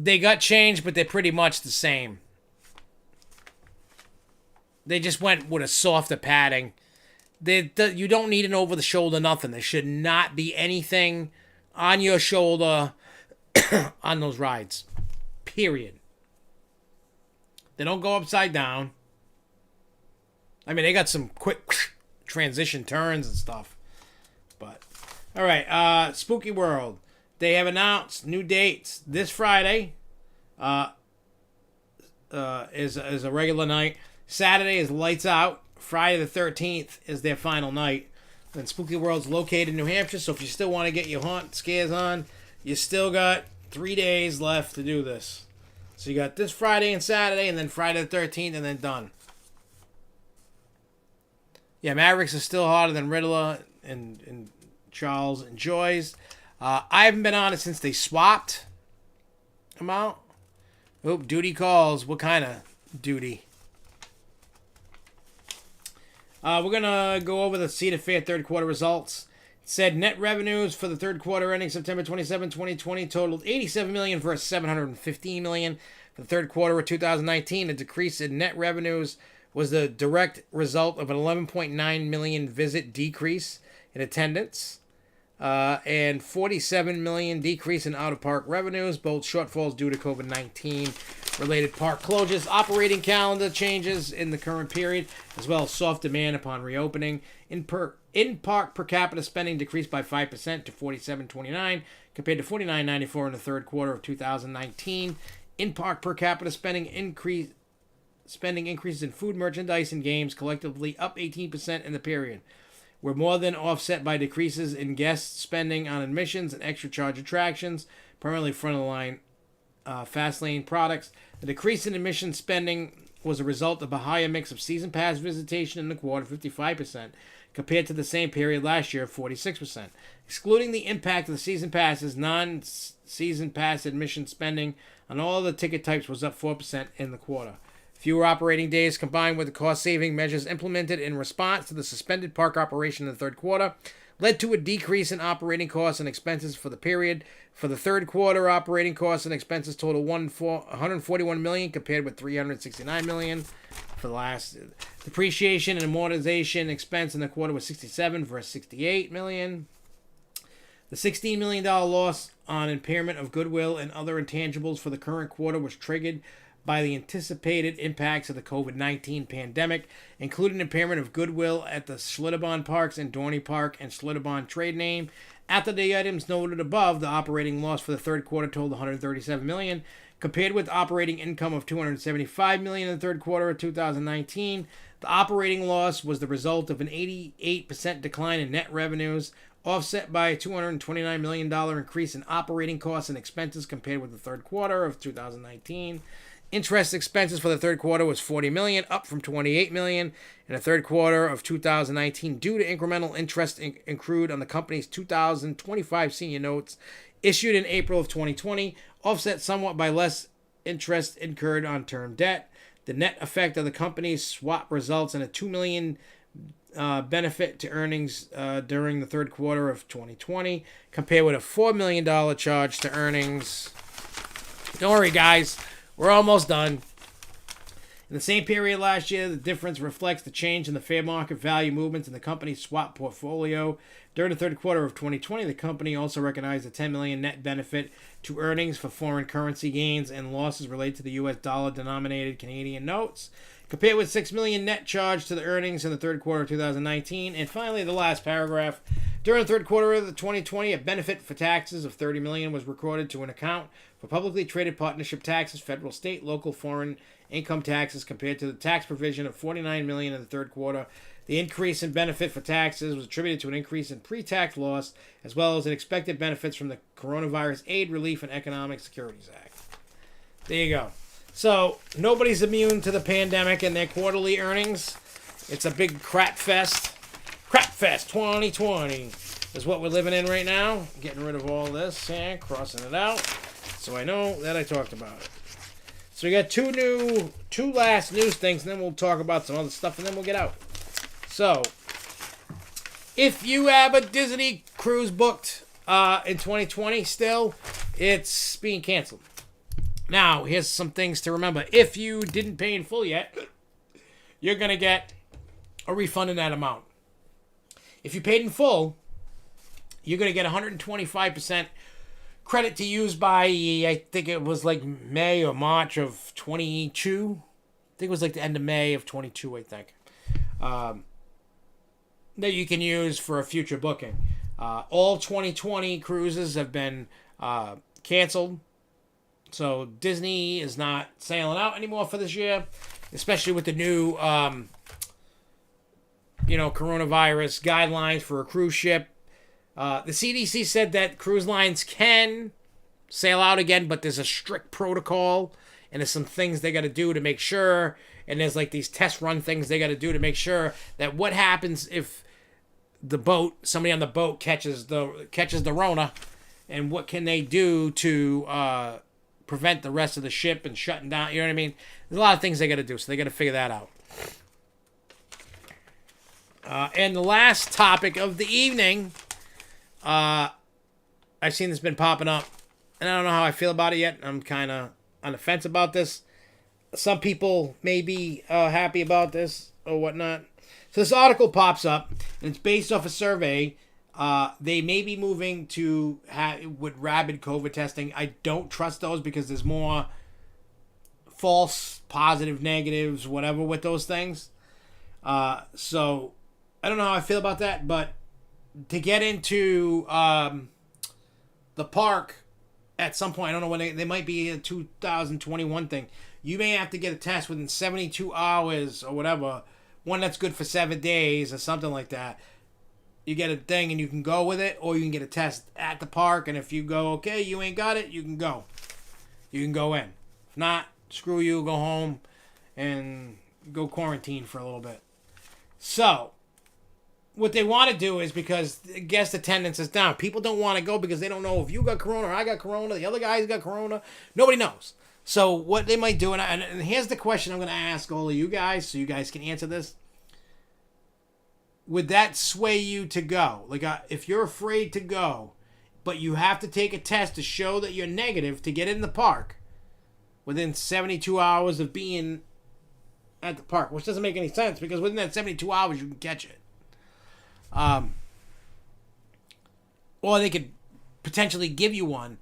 They got changed, but they're pretty much the same. They just went with a softer padding. You don't need an over-the-shoulder nothing. There should not be anything on your shoulder on those rides. Period. They don't go upside down. I mean, they got some quick transition turns and stuff. But, all right, Spooky World. They have announced new dates. This Friday is a regular night. Saturday is Lights Out. Friday the 13th is their final night. And Spooky World's located in New Hampshire, so if you still want to get your haunt scares on, you still got 3 days left to do this. So you got this Friday and Saturday, and then Friday the 13th, and then done. Yeah, Mavericks is still harder than Riddler and Charles and Joy's. I haven't been on it since they swapped them out. Oop, duty calls. What kind of duty? We're going to go over the Cedar Fair third quarter results. It said net revenues for the third quarter ending September 27, 2020 totaled $87 million versus $715 million. For the third quarter of 2019, a decrease in net revenues was the direct result of an 11.9 million visit decrease in attendance. And 47 million decrease in out-of-park revenues, both shortfalls due to COVID-19 related park closures, operating calendar changes in the current period, as well as soft demand upon reopening. In-park per capita spending decreased by 5% to $47.29 compared to $49.94 in the third quarter of 2019. In-park per capita spending increases in food, merchandise, and games collectively up 18% in the period were more than offset by decreases in guest spending on admissions and extra charge attractions, primarily front-of-the-line fast lane products. The decrease in admission spending was a result of a higher mix of season pass visitation in the quarter, 55%, compared to the same period last year, 46%. Excluding the impact of the season passes, non-season pass admission spending on all the ticket types was up 4% in the quarter. Fewer operating days combined with the cost-saving measures implemented in response to the suspended park operation in the third quarter led to a decrease in operating costs and expenses for the period. For the third quarter, operating costs and expenses total $141 million compared with $369 million for the last. Depreciation and amortization expense in the quarter was $67 versus $68 million. The $16 million loss on impairment of goodwill and other intangibles for the current quarter was triggered by the anticipated impacts of the COVID-19 pandemic, including impairment of goodwill at the Schlitterbahn Parks and Dorney Park and Schlitterbahn trade name. After the items noted above, the operating loss for the third quarter totaled $137 million, compared with operating income of $275 million in the third quarter of 2019. The operating loss was the result of an 88% decline in net revenues, offset by a $229 million increase in operating costs and expenses compared with the third quarter of 2019. Interest expenses for the third quarter was $40 million, up from $28 million in the third quarter of 2019 due to incremental interest accrued on the company's 2025 senior notes issued in April of 2020, offset somewhat by less interest incurred on term debt. The net effect of the company's swap results in a $2 million benefit to earnings during the third quarter of 2020, compared with a $4 million charge to earnings. Don't worry, guys. We're almost done. In the same period last year, the difference reflects the change in the fair market value movements in the company's swap portfolio. During the third quarter of 2020, the company also recognized a $10 million net benefit to earnings for foreign currency gains and losses related to the U.S. dollar-denominated Canadian notes, compared with $6 million net charge to the earnings in the third quarter of 2019. And finally, the last paragraph. During the third quarter of 2020, a benefit for taxes of $30 million was recorded to an account for publicly traded partnership taxes, federal, state, local, foreign income taxes, compared to the tax provision of $49 million in the third quarter. The increase in benefit for taxes was attributed to an increase in pre-tax loss, as well as an expected benefits from the Coronavirus Aid, Relief, and Economic Securities Act. There you go. So, nobody's immune to the pandemic and their quarterly earnings. It's a big crap fest. Crap fest 2020 is what we're living in right now. Getting rid of all this and crossing it out, so I know that I talked about it. So we got two last news things, and then we'll talk about some other stuff, and then we'll get out. So, if you have a Disney cruise booked in 2020 still, it's being canceled. Now, here's some things to remember. If you didn't pay in full yet, you're going to get a refund in that amount. If you paid in full, you're going to get 125% credit to use by, I think it was like May or March of 22. I think it was like the end of May of 22, I think. That you can use for a future booking. All 2020 cruises have been canceled. So Disney is not sailing out anymore for this year, especially with the new, coronavirus guidelines for a cruise ship. The CDC said that cruise lines can sail out again, but there's a strict protocol, and there's some things they got to do to make sure, and there's like these test run things they got to do to make sure that what happens if somebody on the boat catches the Rona, and what can they do to prevent the rest of the ship and shutting down, you know what I mean? There's a lot of things they got to do, so they got to figure that out. And the last topic of the evening, I've seen this been popping up, and I don't know how I feel about it yet. I'm kind of on the fence about this. Some people may be happy about this or whatnot. So this article pops up, and it's based off a survey. They may be moving to with rapid COVID testing. I don't trust those because there's more false positive, negatives, whatever with those things. So I don't know how I feel about that, but to get into the park at some point, I don't know when they might be a 2021 thing. You may have to get a test within 72 hours or whatever. One that's good for 7 days or something like that. You get a thing and you can go with it, or you can get a test at the park, and if you go, okay, you ain't got it, you can go. You can go in. If not, screw you, go home and go quarantine for a little bit. So, what they want to do is, because guest attendance is down, people don't want to go because they don't know if you got corona or I got corona, the other guy's got corona. Nobody knows. So what they might do, and here's the question I'm going to ask all of you guys, so you guys can answer this. Would that sway you to go? Like, if you're afraid to go, but you have to take a test to show that you're negative to get in the park within 72 hours of being at the park, which doesn't make any sense because within that 72 hours you can catch it. Or they could potentially give you one.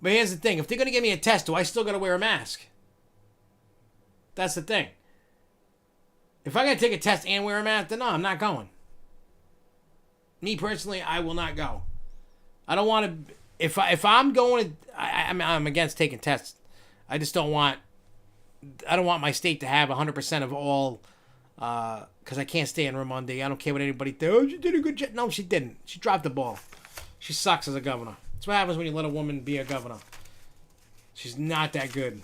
But here's the thing. If they're going to give me a test, do I still got to wear a mask? That's the thing. If I got to take a test and wear a mask, then no, I'm not going. Me personally, I will not go. I don't want to... If I'm going to... I'm against taking tests. I just don't want... I don't want my state to have 100% of all... Because I can't stay in Raimondi. I don't care what anybody thinks. Oh, she did a good job. No, she didn't. She dropped the ball. She sucks as a governor. That's what happens when you let a woman be a governor. She's not that good.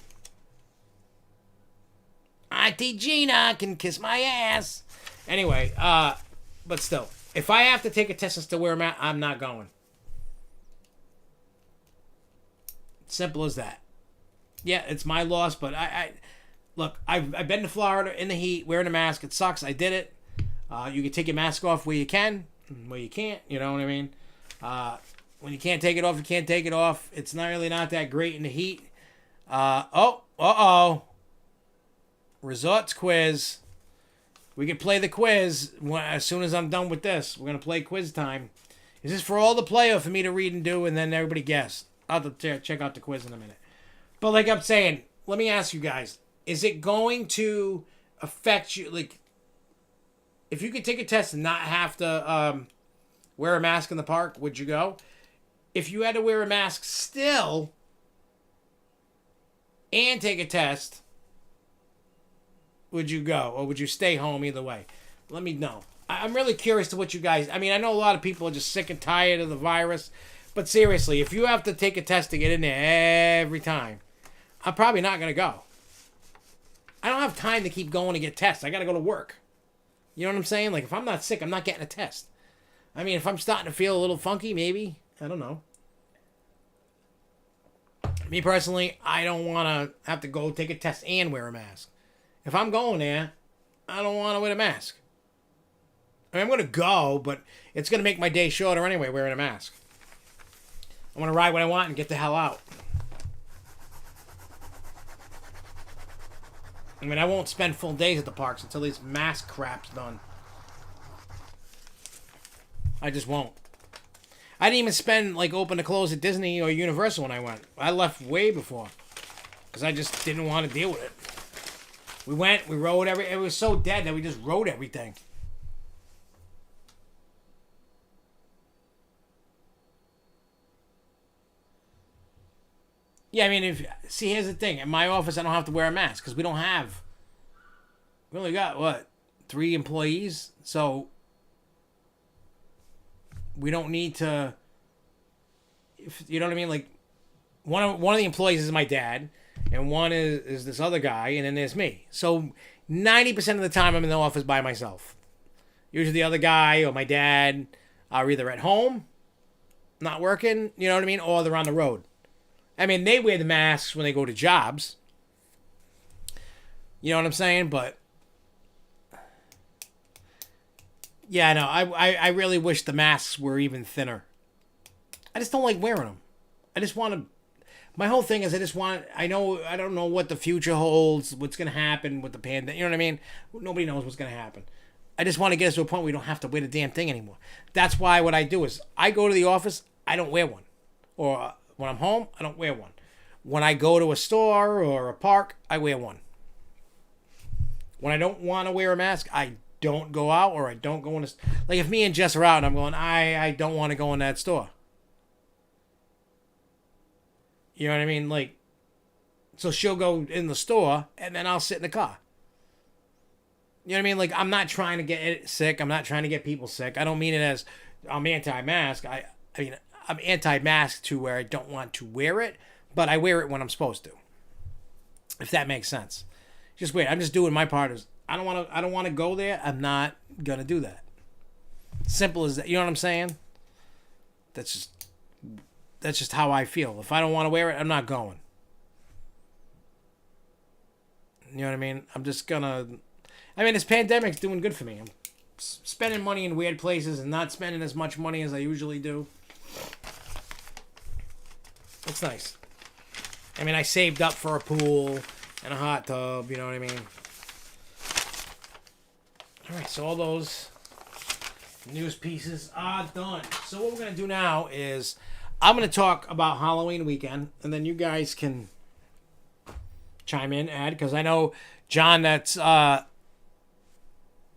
Auntie Gina can kiss my ass. Anyway, but still, if I have to take a test and still wear a mask, I'm not going. Simple as that. Yeah, it's my loss, but look, I've been to Florida in the heat, wearing a mask. It sucks. I did it. You can take your mask off where you can, where you can't. You know what I mean? When you can't take it off, you can't take it off. It's not really not that great in the heat. Resorts quiz. We can play the quiz as soon as I'm done with this. We're going to play quiz time. Is this for all the play or for me to read and do and then everybody guess? I'll have to check out the quiz in a minute. But like I'm saying, let me ask you guys. Is it going to affect you? Like, if you could take a test and not have to wear a mask in the park, would you go? If you had to wear a mask still and take a test, would you go? Or would you stay home either way? Let me know. I'm really curious to what you guys... I mean, I know a lot of people are just sick and tired of the virus. But seriously, if you have to take a test to get in there every time, I'm probably not going to go. I don't have time to keep going to get tests. I got to go to work. You know what I'm saying? Like, if I'm not sick, I'm not getting a test. I mean, if I'm starting to feel a little funky, maybe. I don't know. Me personally, I don't want to have to go take a test and wear a mask. If I'm going there, I don't want to wear a mask. I mean, I'm going to go, but it's going to make my day shorter anyway, wearing a mask. I want to ride what I want and get the hell out. I mean, I won't spend full days at the parks until this mask crap's done. I just won't. I didn't even spend, like, open to close at Disney or Universal when I went. I left way before. Because I just didn't want to deal with it. We went, we rode it was so dead that we just rode everything. Yeah, I mean, see, here's the thing. In my office, I don't have to wear a mask because we only got, what, 3 employees? So, we don't need to, you know what I mean? Like, one of the employees is my dad, and one is this other guy, and then there's me. So, 90% of the time, I'm in the office by myself. Usually the other guy or my dad are either at home, not working, you know what I mean? Or they're on the road. I mean, they wear the masks when they go to jobs. You know what I'm saying? But yeah, no, I really wish the masks were even thinner. I just don't like wearing them. I just want to... My whole thing is I don't know what the future holds, what's going to happen with the pandemic. You know what I mean? Nobody knows what's going to happen. I just want to get us to a point where we don't have to wear the damn thing anymore. That's why what I do is I go to the office, I don't wear one. Or when I'm home, I don't wear one. When I go to a store or a park, I wear one. When I don't want to wear a mask, I don't go out or I don't go in a... Like if me and Jess are out and I'm going, I don't want to go in that store. You know what I mean? Like, so she'll go in the store and then I'll sit in the car. You know what I mean? Like, I'm not trying to get sick. I'm not trying to get people sick. I don't mean it as I'm anti-mask. I mean, I'm anti-mask to where I don't want to wear it, but I wear it when I'm supposed to. If that makes sense. Just wait. I'm just doing my part. I don't want to go there. I'm not gonna do that. Simple as that. You know what I'm saying? That's just how I feel. If I don't want to wear it, I'm not going. You know what I mean? I'm just gonna... I mean, this pandemic's doing good for me. I'm spending money in weird places and not spending as much money as I usually do. It's nice. I mean, I saved up for a pool and a hot tub, you know what I mean? Alright, so all those news pieces are done. So what we're going to do now is I'm going to talk about Halloween weekend, and then you guys can chime in, add, because I know John that's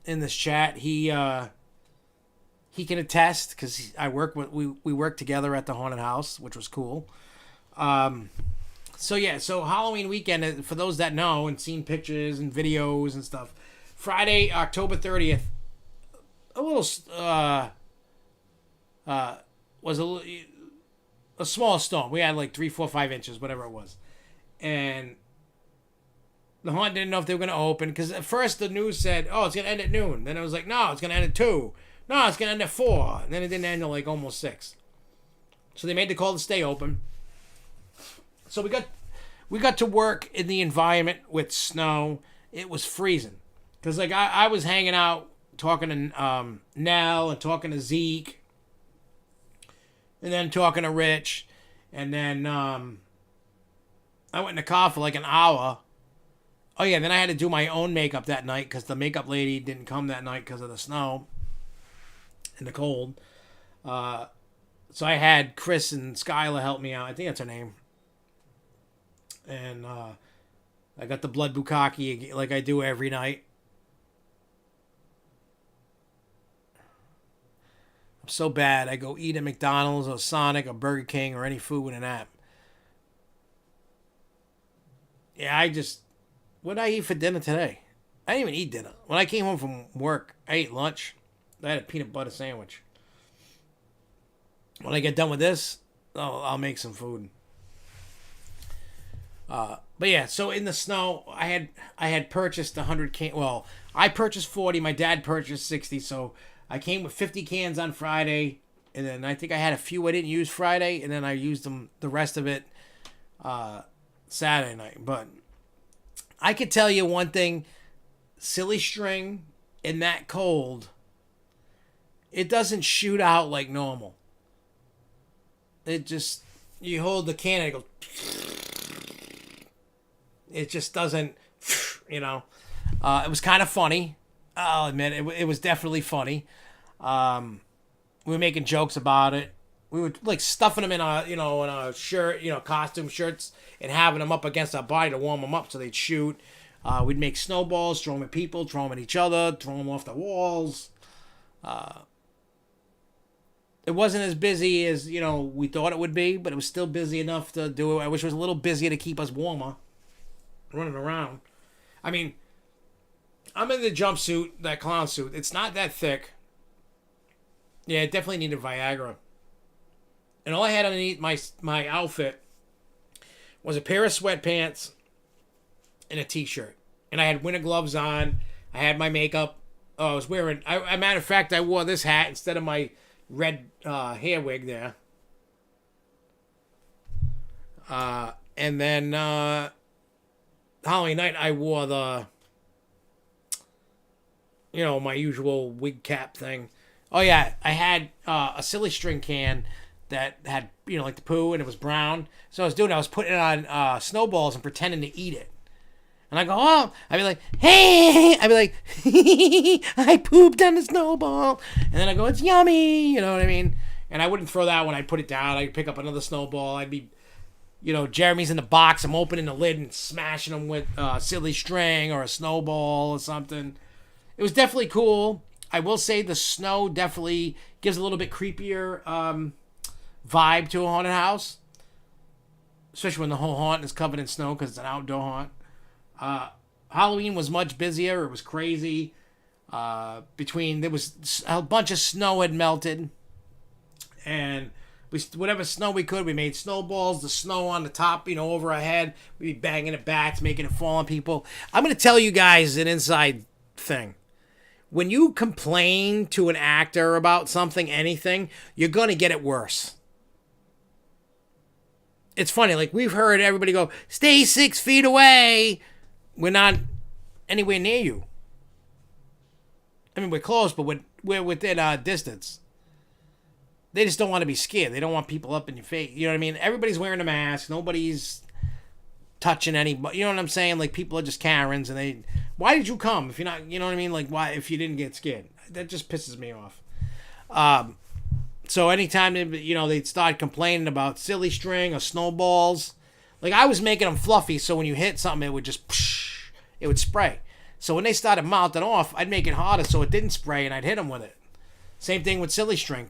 in this chat, he can attest, because we worked together at the haunted house, which was cool. So Halloween weekend, for those that know and seen pictures and videos and stuff, Friday, October 30th, a little was a small storm. We had like 3, 4, 5 inches, whatever it was, and the haunt didn't know if they were going to open, because at first the news said, oh, it's going to end at noon. Then it was like, no, it's going to end at 2. No, it's going to end at 4. And then it didn't end until like almost 6. So they made the call to stay open. So we got to work in the environment with snow. It was freezing. Because like I was hanging out, talking to Nell and talking to Zeke. And then talking to Rich. And then I went in the car for like an hour. Oh, yeah, then I had to do my own makeup that night because the makeup lady didn't come that night because of the snow and the cold. So I had Chris and Skylar help me out. I think that's her name. And I got the blood bukkake like I do every night. I'm so bad. I go eat at McDonald's or Sonic or Burger King or any food with an app. Yeah, what did I eat for dinner today? I didn't even eat dinner. When I came home from work, I ate lunch. I had a peanut butter sandwich. When I get done with this, I'll make some food. But yeah, so in the snow, I had purchased 100 can. Well, I purchased 40. My dad purchased 60. So I came with 50 cans on Friday, and then I think I had a few I didn't use Friday, and then I used them the rest of it Saturday night. But I could tell you one thing: silly string in that cold, it doesn't shoot out like normal. It just, you hold the can and it goes. It just doesn't, you know. It was kind of funny. I'll admit it was definitely funny. We were making jokes about it. We were like stuffing them in a shirt, costume shirts, and having them up against our body to warm them up so they'd shoot. We'd make snowballs, throw them at people, throw them at each other, throw them off the walls. It wasn't as busy as, we thought it would be, but it was still busy enough to do it. I wish it was a little busier to keep us warmer. Running around. I mean, I'm in the jumpsuit, that clown suit. It's not that thick. Yeah, it definitely needed Viagra. And all I had underneath my outfit was a pair of sweatpants and a t-shirt. And I had winter gloves on. I had my makeup. Oh, I was wearing... matter of fact, I wore this hat instead of my red hair wig there. And then... Halloween night, I wore the, my usual wig cap thing. Oh, yeah, I had a silly string can that had, like the poo, and it was brown. So I was putting it on snowballs and pretending to eat it. And I go, oh, I'd be like, hey, I'd be like, I pooped on the snowball. And then I go, it's yummy, you know what I mean? And I wouldn't throw that when I'd put it down. I'd pick up another snowball. I'd be... Jeremy's in the box. I'm opening the lid and smashing them with silly string or a snowball or something. It was definitely cool. I will say the snow definitely gives a little bit creepier vibe to a haunted house. Especially when the whole haunt is covered in snow because it's an outdoor haunt. Halloween was much busier. It was crazy. There was a bunch of snow had melted. And... whatever snow we could, we made snowballs, the snow on the top, over our head. We'd be banging at bats, making it fall on people. I'm going to tell you guys an inside thing. When you complain to an actor about something, anything, you're going to get it worse. It's funny, like we've heard everybody go, stay 6 feet away. We're not anywhere near you. I mean, we're close, but we're within our distance. They just don't want to be scared. They don't want people up in your face. You know what I mean? Everybody's wearing a mask. Nobody's touching anybody. You know what I'm saying? Like, people are just Karens, and why did you come if you're not, you know what I mean? Like, why, if you didn't get scared? That just pisses me off. So anytime, they'd start complaining about silly string or snowballs. Like, I was making them fluffy, so when you hit something, it would just, it would spray. So when they started mounting off, I'd make it harder so it didn't spray, and I'd hit them with it. Same thing with silly string.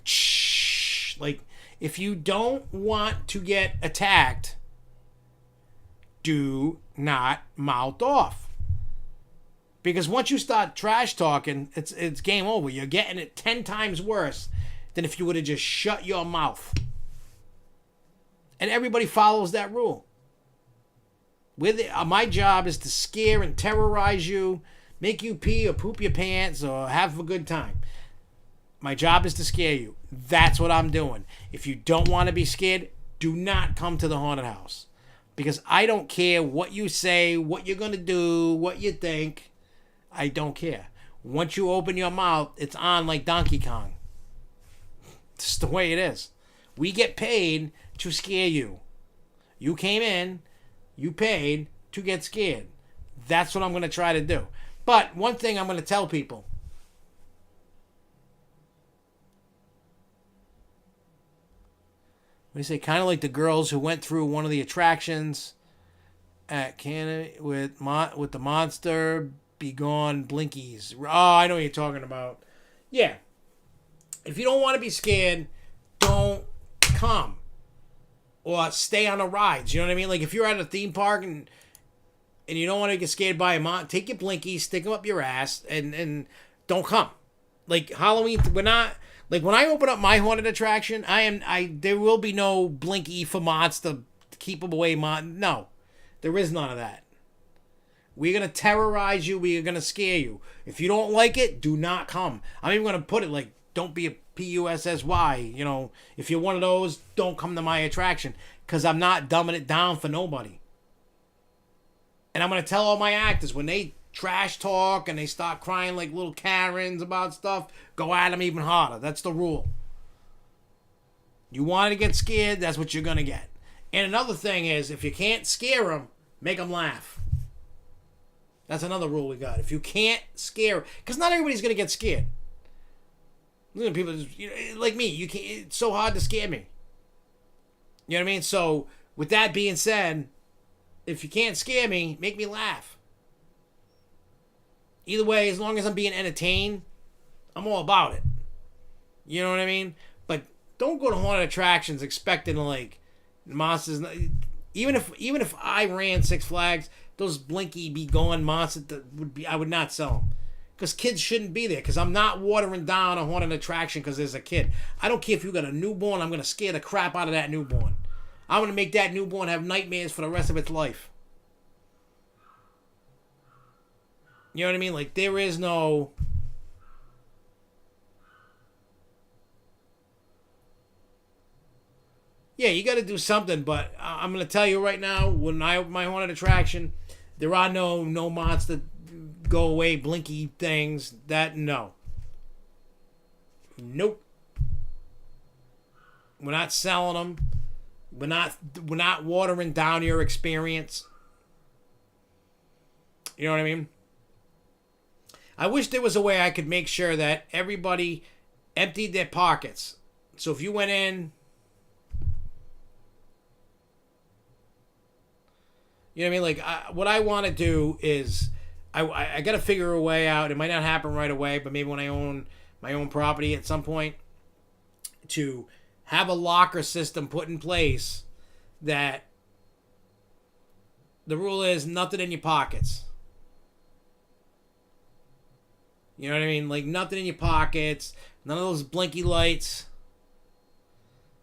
Like, if you don't want to get attacked, do not mouth off. Because once you start trash talking, it's game over. You're getting it 10 times worse than if you would have just shut your mouth. And everybody follows that rule. My job is to scare and terrorize you, make you pee or poop your pants or have a good time. My job is to scare you. That's what I'm doing. If you don't want to be scared, do not come to the haunted house. Because I don't care what you say, what you're going to do, what you think. I don't care. Once you open your mouth, it's on like Donkey Kong. It's the way it is. We get paid to scare you. You came in, you paid to get scared. That's what I'm going to try to do. But one thing I'm going to tell people. What do you say? Kind of like the girls who went through one of the attractions at Kennywood with the monster begone blinkies. Oh, I know what you're talking about. Yeah. If you don't want to be scared, don't come. Or stay on the rides. You know what I mean? Like if you're at a theme park and and you don't want to get scared by a monster, take your blinkies, stick them up your ass, and don't come. Like Halloween, we're not like when I open up my haunted attraction. There will be no blinky for monster to keep them away. No, there is none of that. We're gonna terrorize you. We are gonna scare you. If you don't like it, do not come. I'm even gonna put it like, don't be a PUSSY. You know, if you're one of those, don't come to my attraction, because I'm not dumbing it down for nobody. And I'm gonna tell all my actors, when they trash talk and they start crying like little Karens about stuff, go at them even harder. That's the rule. You want to get scared, that's what you're gonna get. And another thing is, if you can't scare them, make them laugh. That's another rule we got. If you can't scare, because not everybody's gonna get scared. People, like me, you can't. It's so hard to scare me. You know what I mean? So, with that being said, if you can't scare me, make me laugh. Either way, as long as I'm being entertained, I'm all about it. You know what I mean? But don't go to haunted attractions expecting like monsters. Even if I ran Six Flags, those blinky be gone monsters I would not sell them, because kids shouldn't be there. Because I'm not watering down a haunted attraction because there's a kid. I don't care if you got a newborn. I'm gonna scare the crap out of that newborn. I'm gonna make that newborn have nightmares for the rest of its life. You know what I mean? Like, there is no... Yeah, you got to do something, but I'm going to tell you right now, when I open my haunted attraction, there are no monster go away blinky things. No. Nope. We're not selling them. We're not watering down your experience. You know what I mean? I wish there was a way I could make sure that everybody emptied their pockets. So if you went in, you know what I mean? Like, what I want to do is, I got to figure a way out. It might not happen right away, but maybe when I own my own property at some point, to have a locker system put in place that the rule is nothing in your pockets. You know what I mean? Like, nothing in your pockets. None of those blinky lights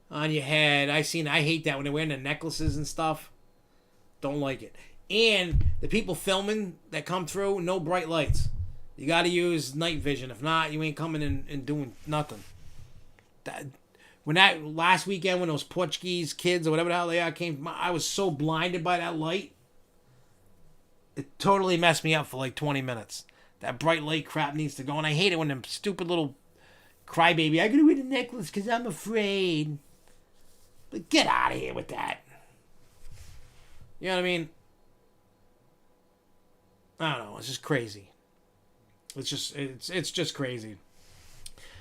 on your head. I hate that when they're wearing the necklaces and stuff. Don't like it. And the people filming that come through, no bright lights. You got to use night vision. If not, you ain't coming in and doing nothing. When that last weekend, when those Portuguese kids or whatever the hell they are came, I was so blinded by that light. It totally messed me up for like 20 minutes. That bright light crap needs to go. And I hate it when them stupid little crybaby, I gotta wear the necklace because I'm afraid. But get out of here with that. You know what I mean? I don't know. It's just crazy. It's just crazy.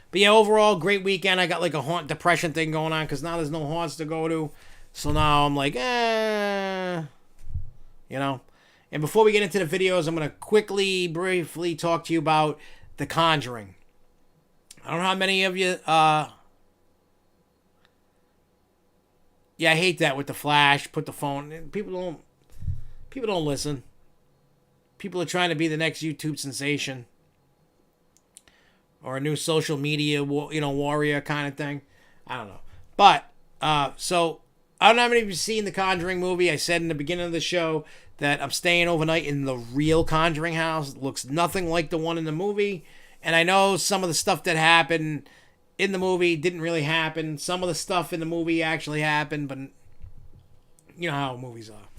But yeah, overall, great weekend. I got like a haunt depression thing going on because now there's no haunts to go to. So now I'm like, you know. And before we get into the videos, I'm going to briefly talk to you about The Conjuring. I don't know how many of you... yeah, I hate that with the flash. Put the phone... People don't listen. People are trying to be the next YouTube sensation. Or a new social media, warrior kind of thing. I don't know. But, so... I don't know how many of you have seen The Conjuring movie. I said in the beginning of the show that I'm staying overnight in the real Conjuring house. It looks nothing like the one in the movie. And I know some of the stuff that happened in the movie didn't really happen. Some of the stuff in the movie actually happened, but you know how movies are.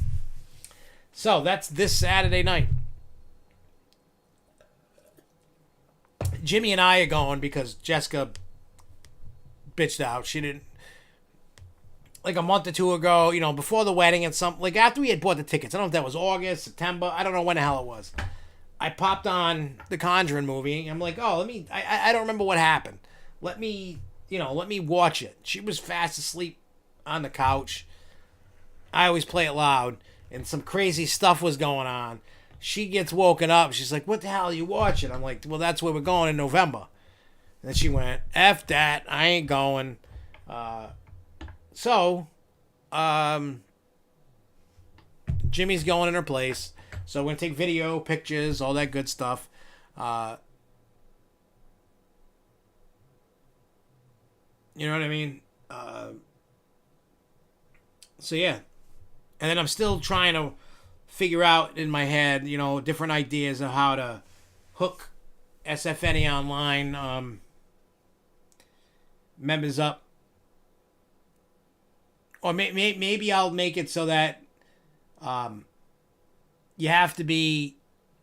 So that's this Saturday night. Jimmy and I are going because Jessica bitched out. She didn't... Like a month or two ago, before the wedding and like after we had bought the tickets. I don't know if that was August, September. I don't know when the hell it was. I popped on the Conjuring movie. I'm like, oh, I don't remember what happened. Let me watch it. She was fast asleep on the couch. I always play it loud. And some crazy stuff was going on. She gets woken up. She's like, what the hell are you watching? I'm like, well, that's where we're going in November. And then she went, F that. I ain't going. So, Jimmy's going in her place. So we're going to take video, pictures, all that good stuff. You know what I mean? So yeah. And then I'm still trying to figure out in my head, different ideas of how to hook SFNEOnline members up. Or maybe I'll make it so that you have to be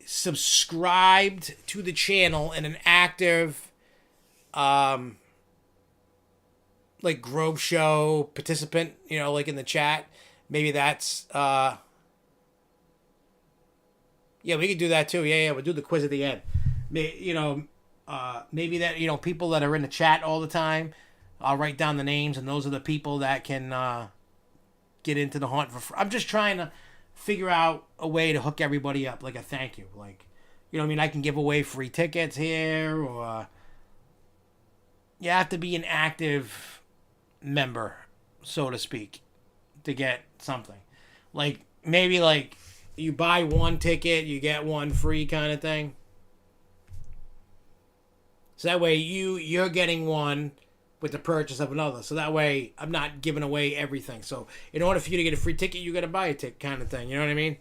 subscribed to the channel and an active like Grove Show participant, like in the chat. Maybe that's yeah, we could do that too. Yeah, we'll do the quiz at the end. Maybe that, people that are in the chat all the time, I'll write down the names, and those are the people that can get into the haunt for free. I'm just trying to figure out a way to hook everybody up, like a thank you. Like, I can give away free tickets here, or you have to be an active member, so to speak, to get something. Like, maybe like you buy one ticket, you get one free kind of thing. So that way you're getting one with the purchase of another. So that way I'm not giving away everything. So in order for you to get a free ticket, you got to buy a ticket kind of thing. You know what I mean?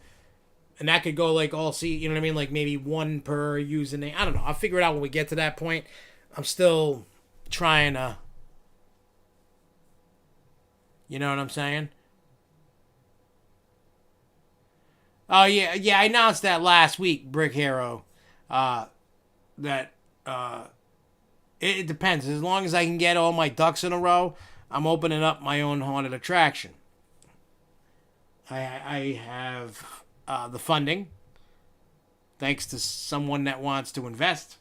And that could go like you know what I mean? Like maybe one per username. I don't know. I'll figure it out when we get to that point. I'm still trying to, you know what I'm saying? Oh yeah, I announced that last week, Brick Hero. That it depends. As long as I can get all my ducks in a row, I'm opening up my own haunted attraction. I have the funding, thanks to someone that wants to invest.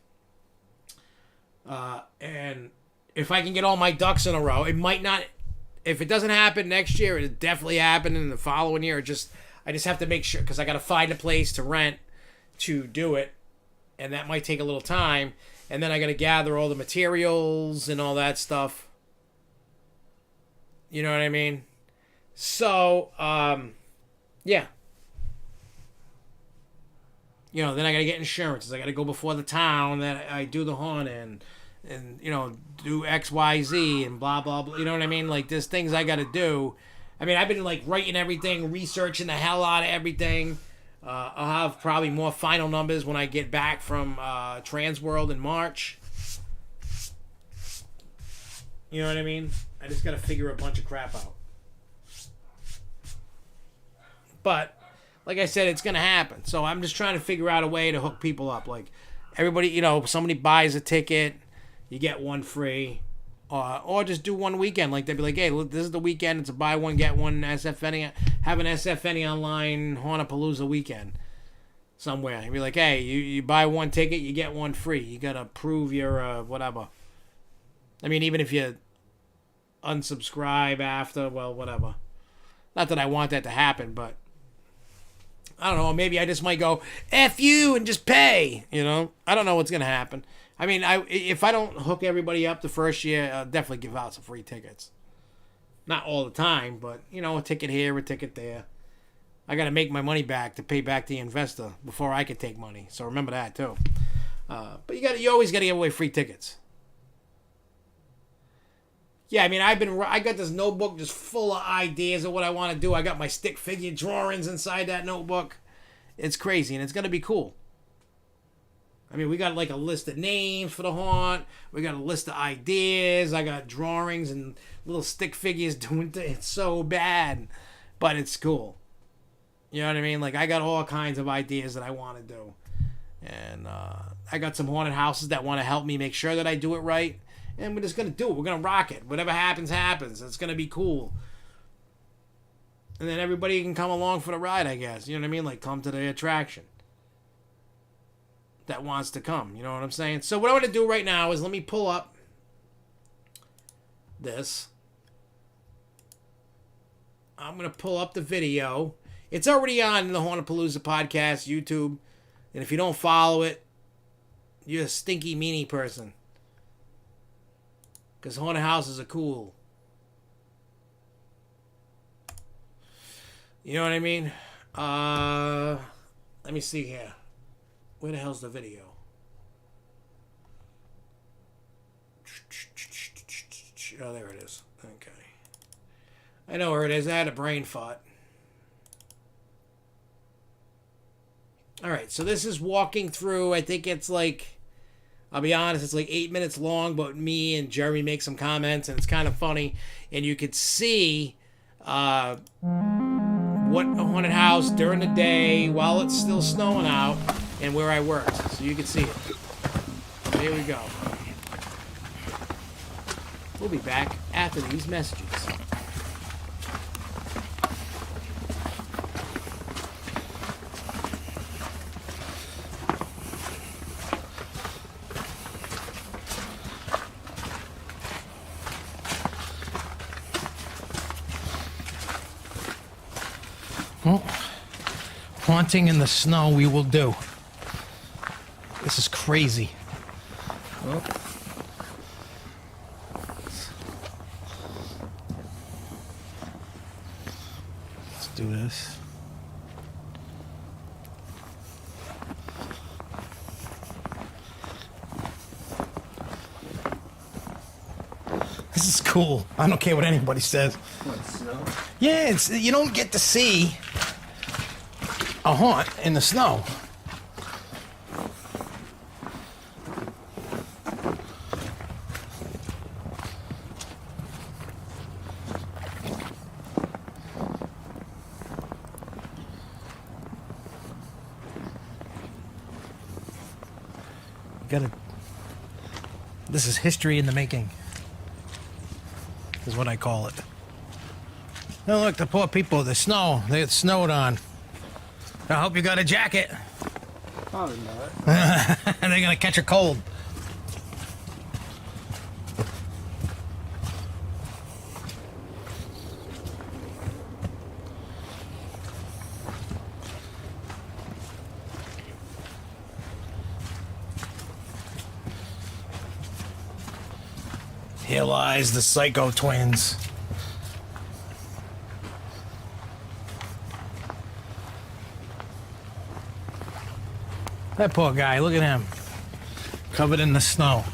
And if I can get all my ducks in a row, it might not. If it doesn't happen next year, it'll definitely happen in the following year. I just have to make sure, because I got to find a place to rent to do it, and that might take a little time. And then I got to gather all the materials and all that stuff. You know what I mean? So, yeah. Then I got to get insurances. I got to go before the town that I do the haunt in, and do X, Y, Z, and blah, blah, blah. You know what I mean? Like, there's things I got to do. I mean, I've been, like, writing everything, researching the hell out of everything. I'll have probably more final numbers when I get back from Transworld in March. You know what I mean? I just got to figure a bunch of crap out. But, like I said, it's going to happen. So I'm just trying to figure out a way to hook people up. Like, everybody, somebody buys a ticket, you get one free. Or just do one weekend. Like, they'd be like, hey, look, this is the weekend. It's a buy one, get one SFNE. Have an SFNEOnline Hauntapalooza weekend somewhere. You'd be like, hey, you buy one ticket, you get one free. You got to prove your whatever. I mean, even if you unsubscribe after, well, whatever. Not that I want that to happen, but I don't know. Maybe I just might go, F you, and just pay. I don't know what's going to happen. I mean, if I don't hook everybody up the first year, I'll definitely give out some free tickets. Not all the time, but, a ticket here, a ticket there. I got to make my money back to pay back the investor before I can take money. So remember that, too. But you always got to give away free tickets. Yeah, I mean, I got this notebook just full of ideas of what I want to do. I got my stick figure drawings inside that notebook. It's crazy, and it's going to be cool. I mean, we got like a list of names for the haunt. We got a list of ideas. I got drawings and little stick figures doing things. It's so bad, but it's cool. You know what I mean? Like, I got all kinds of ideas that I want to do. And I got some haunted houses that want to help me make sure that I do it right. And we're just going to do it. We're going to rock it. Whatever happens, happens. It's going to be cool. And then everybody can come along for the ride, I guess. You know what I mean? Like, come to the attraction that wants to come. You know what I'm saying? So what I want to do right now is let me pull up this. I'm going to pull up the video. It's already on the Hauntapalooza podcast, YouTube. And if you don't follow it, you're a stinky meanie person. Because haunted houses are cool. You know what I mean? Let me see here. Where the hell's the video? Oh, there it is. Okay. I know where it is. I had a brain fart. Alright, so this is walking through. I think it's like, I'll be honest, it's like 8 minutes long, but me and Jeremy make some comments, and it's kind of funny. And you could see what a haunted house during the day while it's still snowing out and where I worked. So you can see it. There we go. We'll be back after these messages. Well, haunting in the snow we will do. This is crazy. Well, let's do this. This is cool. I don't care what anybody says. What, snow? Yeah, it's, you don't get to see a haunt in the snow. This is history in the making, is what I call it. Oh, look, the poor people, the snow, they get snowed on. I hope you got a jacket. Probably not. They're gonna catch a cold. Here lies the Psycho Twins. That poor guy, look at him. Covered in the snow.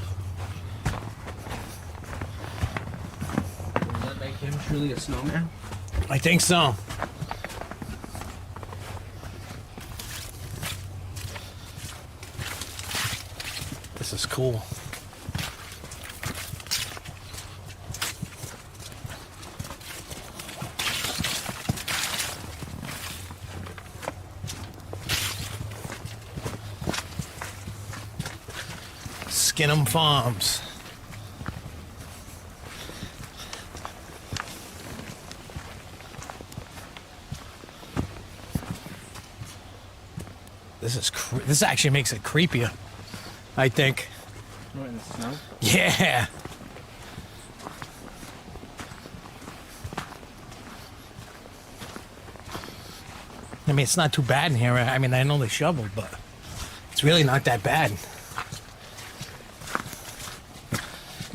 Does that make him truly a snowman? I think so. This is cool. Skin'em Farms. This actually makes it creepier, I think. What, in the snow? Yeah. I mean, it's not too bad in here. I mean, I know they shoveled, but it's really not that bad.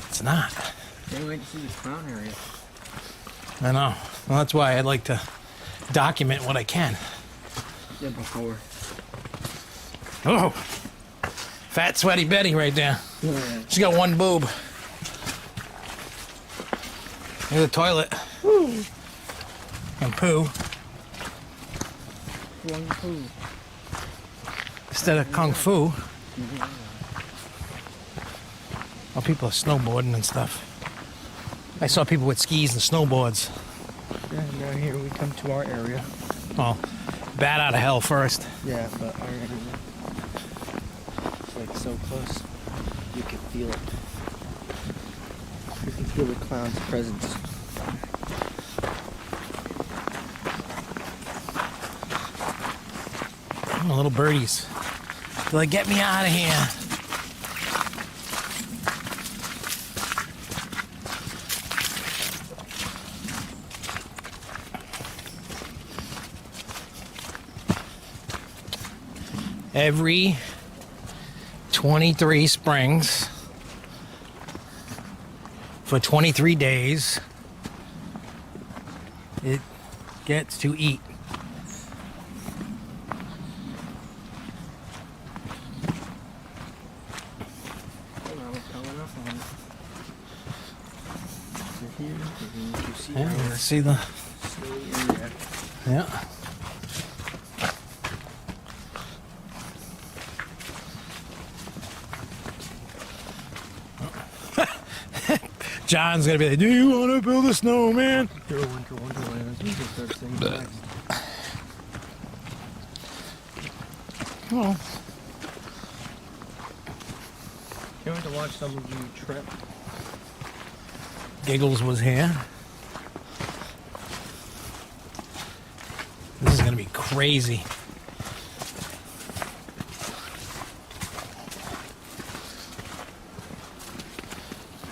It's not. Can't wait to see this crown area. I know. Well, that's why I'd like to document what I can. Yeah, before. Oh, fat sweaty Betty right there. Yeah. She's got one boob. Here's the toilet. Woo. And poo. One poo. Instead of kung fu. Well, people are snowboarding and stuff. I saw people with skis and snowboards. Yeah, down here we come to our area. Oh, bat out of hell first. Yeah, but our area. It's like so close. You can feel it. You can feel the clown's presence. Oh, little birdies. They're like, get me out of here. Every 23 springs for 23 days, it gets to eat. coming up on it. So here, you see Yeah, our see the. snowy area. Yeah. John's gonna be like, "Do you want to build a snowman?" Your winter wonderland. We can start saying next. Well, Can't wait to watch some of you trip. Giggles was here. This is gonna be crazy.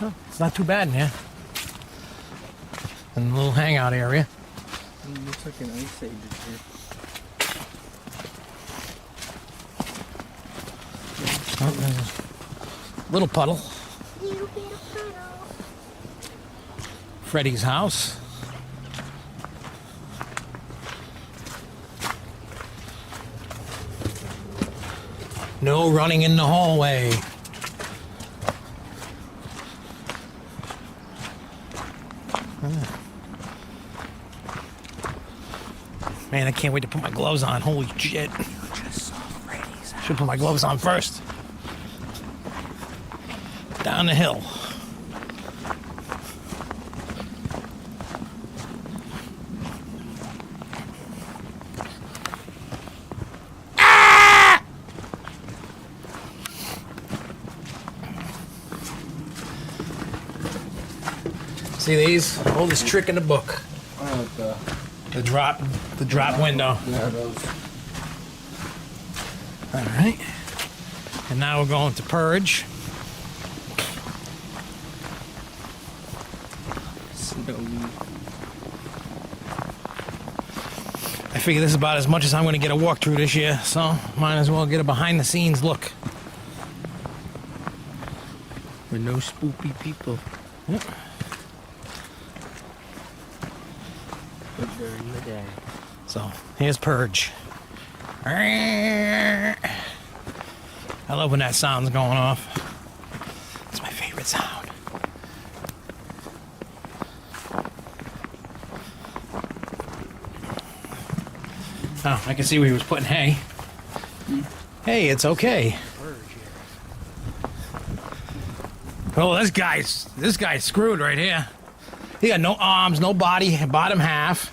Oh, it's not too bad in here. And a little hangout area. It looks like an ice age here. Oh, there's a little puddle. Little bit of puddle. Freddy's house. No running in the hallway. Man, I can't wait to put my gloves on. Holy shit. Just saw Freddy's house. Should put my gloves on first. Down the hill. Ah! See these? Oldest trick in the book. The drop window. Yeah, those. All right. And now we're going to purge. Snowy. I figure this is about as much as I'm going to get a walkthrough this year, so might as well get a behind-the-scenes look. With no spoopy people. Yep. But during the day. So here's purge. I love when that sound's going off. It's my favorite sound. Oh, I can see where he was putting hay. Hey, it's okay. Oh, this guy's screwed right here. He got no arms, no body, bottom half,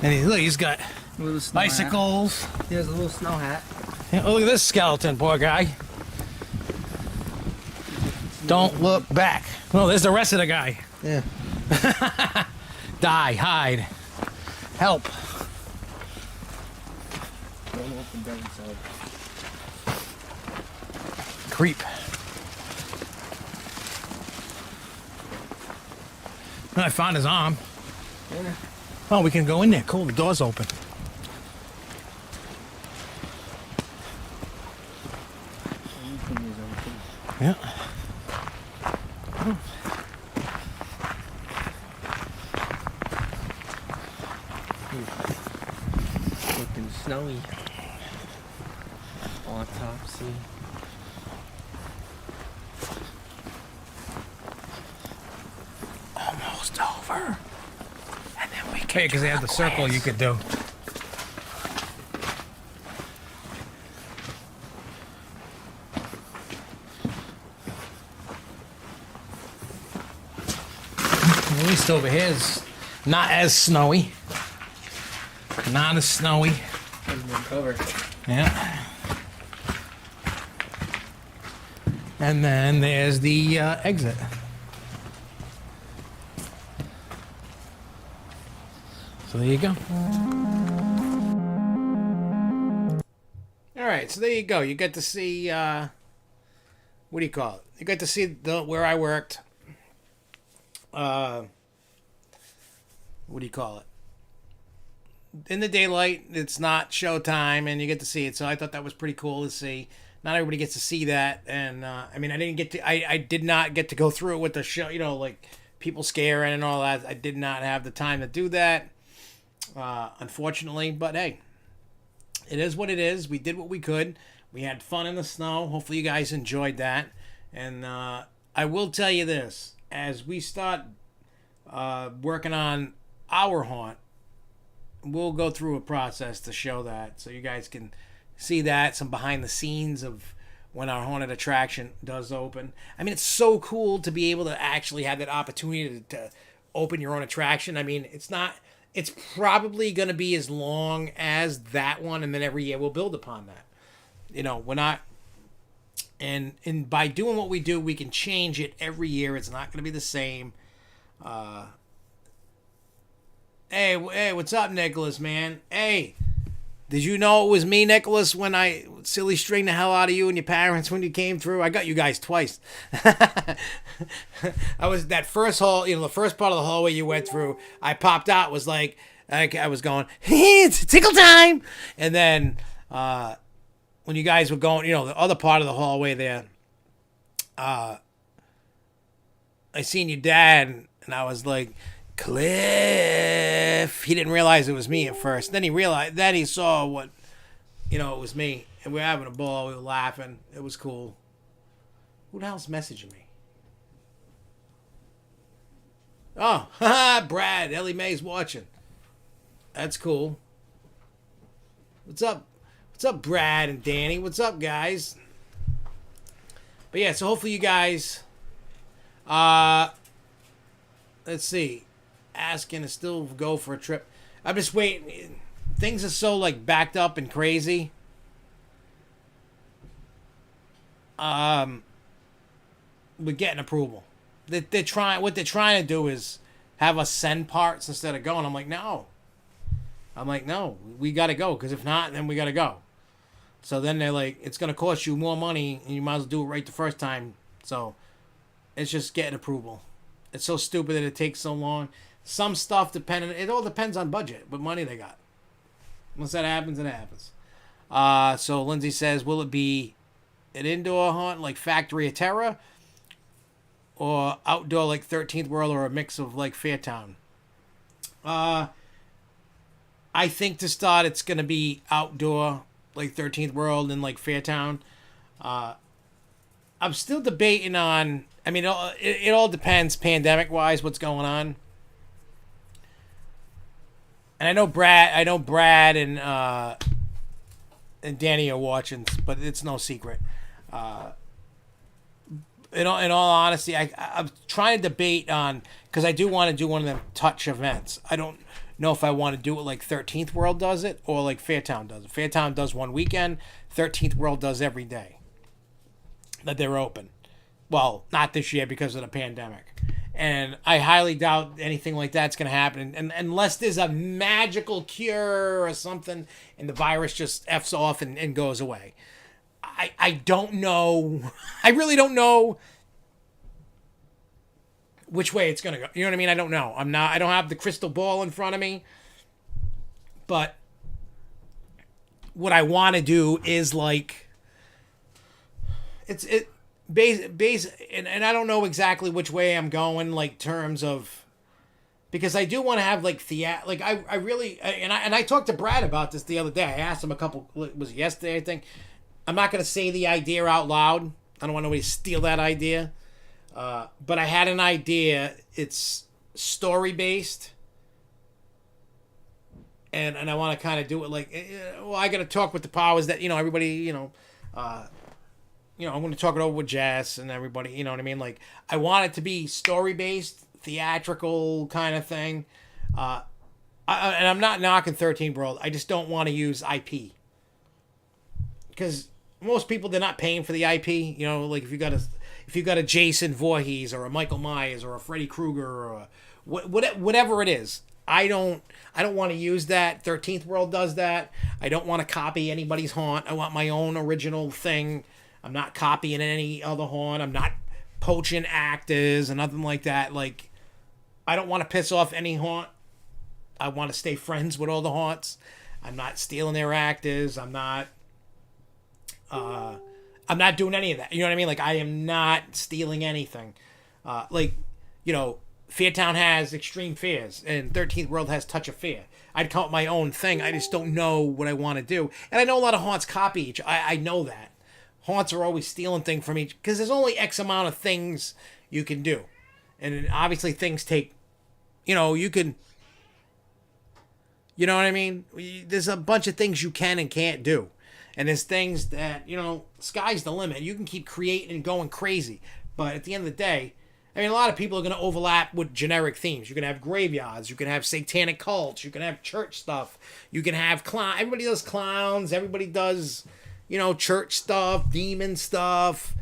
and he's got Little snow bicycles. Hat. He has a little snow hat. Yeah, oh, look at this skeleton, poor guy. Don't look back. Oh, there's the rest of the guy. Yeah. Die, hide, help. Don't open down inside. Creep. I found his arm. Yeah. Oh, we can go in there. Cool, the door's open. Yeah. Looking snowy. Autopsy. Almost over. And then we can. Because they have the circle you could do. At least over here is not as snowy. Not as snowy. Hasn't been covered. Yeah. And then there's the exit. So there you go. All right, so there you go. You get to see what do you call it? You get to see where I worked. What do you call it? In the daylight, it's not showtime, and you get to see it. So I thought that was pretty cool to see. Not everybody gets to see that, and I mean, I did not get to go through it with the show. You know, like people scaring and all that. I did not have the time to do that, unfortunately. But hey, it is what it is. We did what we could. We had fun in the snow. Hopefully, you guys enjoyed that, and I will tell you this: as we start working on our haunt, we'll go through a process to show that, so you guys can see that, some behind the scenes of when our haunted attraction does open. I mean, it's so cool to be able to actually have that opportunity to open your own attraction. I mean, it's probably going to be as long as that one, and then every year we'll build upon that. You know, we're not, and by doing what we do, we can change it every year. It's not going to be the same. Hey, what's up, Nicholas, man? Hey, did you know it was me, Nicholas, when I silly string the hell out of you and your parents when you came through? I got you guys twice. I was that first hall, the first part of the hallway you went through. I popped out, was like, I was going, it's tickle time, and then when you guys were going, the other part of the hallway there, I seen your dad, and I was like, Cliff. He didn't realize it was me at first. Then he realized. Then he saw what, it was me, and we were having a ball. We were laughing. It was cool. Who the hell's messaging me? Oh, Brad. Ellie Mae's watching. That's cool. What's up? What's up, Brad and Danny? What's up, guys? But yeah, so hopefully you guys. Let's see. Asking to still go for a trip. I'm just waiting. Things are so backed up and crazy. We're getting approval. They're trying. What they're trying to do is have us send parts instead of going. I'm like, no. We got to go, because if not, then we got to go. So then they're like, it's going to cost you more money, and you might as well do it right the first time. So it's just getting approval. It's so stupid that it takes so long. Some stuff it all depends on budget, what money they got. Once that happens, it happens. So Lindsay says, will it be an indoor haunt like Factory of Terror, or outdoor like 13th World, or a mix of like Fairtown? I think to start it's going to be outdoor like 13th World and like Fairtown. I'm still debating on, I mean, it all depends pandemic-wise what's going on. And I know Brad and Danny are watching, but it's no secret. In all honesty, I'm trying to debate on, because I do want to do one of them touch events. I don't know if I want to do it like 13th World does it, or like Fairtown does it. Fairtown does one weekend. 13th World does every day that they're open. Well, not this year because of the pandemic. And I highly doubt anything like that's going to happen. And unless there's a magical cure or something and the virus just F's off and goes away. I don't know. I really don't know which way it's going to go. You know what I mean? I don't know. I don't have the crystal ball in front of me. But what I want to do is like, and I don't know exactly which way I'm going, like terms of, because I do want to have like I really, and I talked to Brad about this the other day. I asked him was it yesterday, I think. I'm not going to say the idea out loud. I don't want nobody to steal that idea. But I had an idea. It's story based. And I want to kind of do it like, I got to talk with the powers that, everybody, I'm going to talk it over with Jess and everybody, you know what I mean? Like, I want it to be story-based, theatrical kind of thing. And I'm not knocking 13th World. I just don't want to use IP. Because most people, they're not paying for the IP. Like if you got a Jason Voorhees or a Michael Myers or a Freddy Krueger or whatever it is. I don't want to use that. 13th World does that. I don't want to copy anybody's haunt. I want my own original thing. I'm not copying any other haunt. I'm not poaching actors and nothing like that. Like, I don't want to piss off any haunt. I want to stay friends with all the haunts. I'm not stealing their actors. I'm not doing any of that. You know what I mean? Like, I am not stealing anything. Fairtown has Extreme Fears, and 13th World has Touch of Fear. I'd come up with my own thing. I just don't know what I want to do. And I know a lot of haunts copy each. I know that. haunts are always stealing things from each, because there's only X amount of things you can do. And obviously things take, you can, you know what I mean? There's a bunch of things you can and can't do. And there's things that, sky's the limit. You can keep creating and going crazy. But at the end of the day, I mean, a lot of people are going to overlap with generic themes. You can have graveyards. You can have satanic cults. You can have church stuff. You can have clown. Everybody does clowns. Everybody does, church stuff, demon stuff.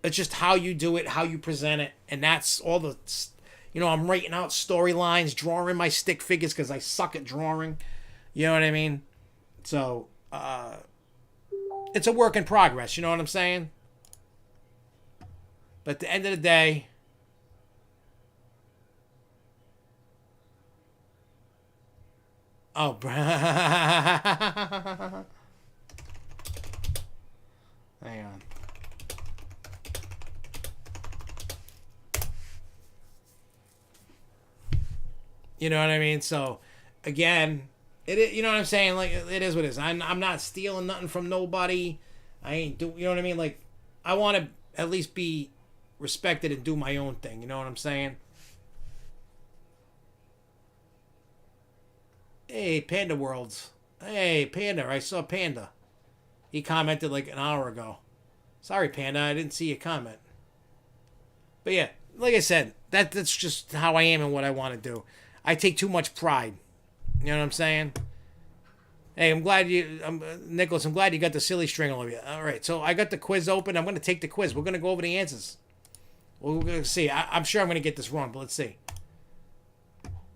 It's just how you do it, how you present it. And that's all the, I'm writing out storylines, drawing my stick figures because I suck at drawing. You know what I mean? So, it's a work in progress. You know what I'm saying? But at the end of the day, oh, hang on. You know what I mean? So, again, you know what I'm saying? Like, it is what it is. I'm not stealing nothing from nobody. I ain't you know what I mean? Like, I want to at least be respected and do my own thing. You know what I'm saying? Hey, Panda Worlds. Hey, Panda. I saw Panda. He commented like an hour ago. Sorry, Panda. I didn't see your comment. But yeah, like I said, that's just how I am and what I want to do. I take too much pride. You know what I'm saying? Hey, Nicholas, I'm glad you got the silly string all of you. All right, so I got the quiz open. I'm going to take the quiz. We're going to go over the answers. We're going to see. I'm sure I'm going to get this wrong, but let's see.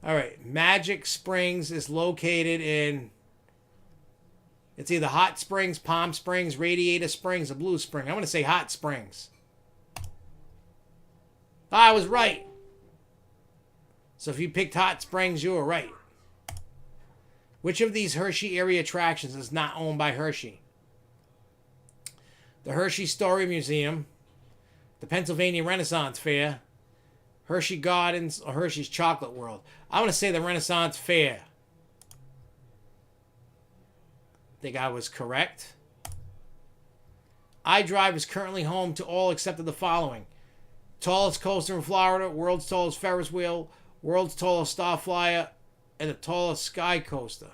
All right, Magic Springs is located in... It's either Hot Springs, Palm Springs, Radiator Springs, or Blue Spring. I'm going to say Hot Springs. I was right. So if you picked Hot Springs, you were right. Which of these Hershey area attractions is not owned by Hershey? The Hershey Story Museum, the Pennsylvania Renaissance Fair, Hershey Gardens, or Hershey's Chocolate World. I'm going to say the Renaissance Fair. I think I was correct. iDrive is currently home to all except of the following. Tallest coaster in Florida, world's tallest Ferris wheel, world's tallest Star Flyer, and the tallest sky coaster.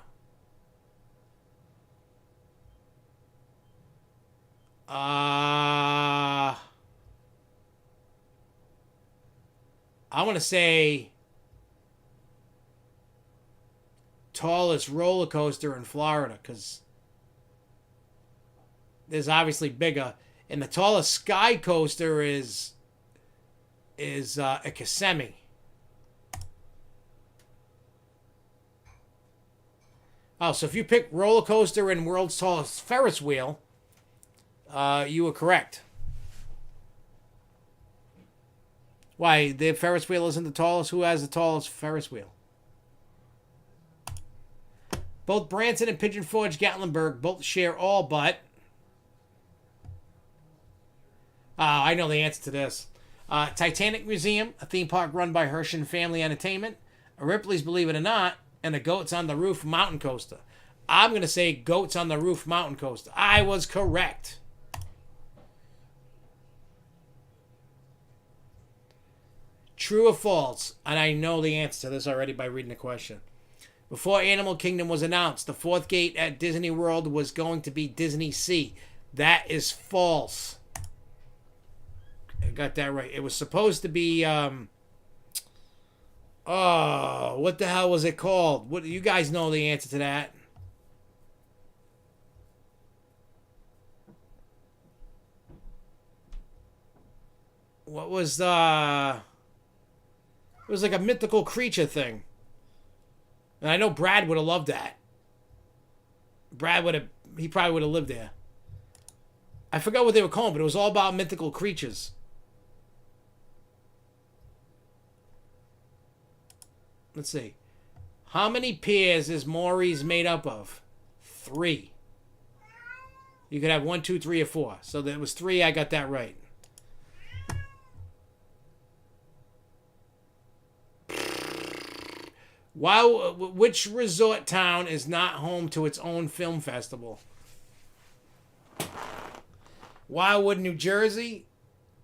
I want to say tallest roller coaster in Florida, because there's obviously bigger, and the tallest sky coaster is a Kissimmee. Oh, so if you pick roller coaster and world's tallest Ferris wheel, you were correct. Why, the Ferris wheel isn't the tallest? Who has the tallest Ferris wheel? Both Branson and Pigeon Forge Gatlinburg both share all but... I know the answer to this. Titanic Museum, a theme park run by Hershey Family Entertainment, a Ripley's Believe It or Not, and a Goats on the Roof Mountain Coaster. I'm going to say Goats on the Roof Mountain Coaster. I was correct. True or false? And I know the answer to this already by reading the question. Before Animal Kingdom was announced, the fourth gate at Disney World was going to be Disney Sea. That is false. I got that right. It was supposed to be... what the hell was it called? What, you guys know the answer to that. What was it was like a mythical creature thing. And I know Brad would have loved that. He probably would have lived there. I forgot what they were called, but it was all about mythical creatures. Let's see. How many pairs is Maury's made up of? 3. You could have 1, 2, 3, or 4. So there was 3. I got that right. Wow, which resort town is not home to its own film festival? Wildwood, New Jersey.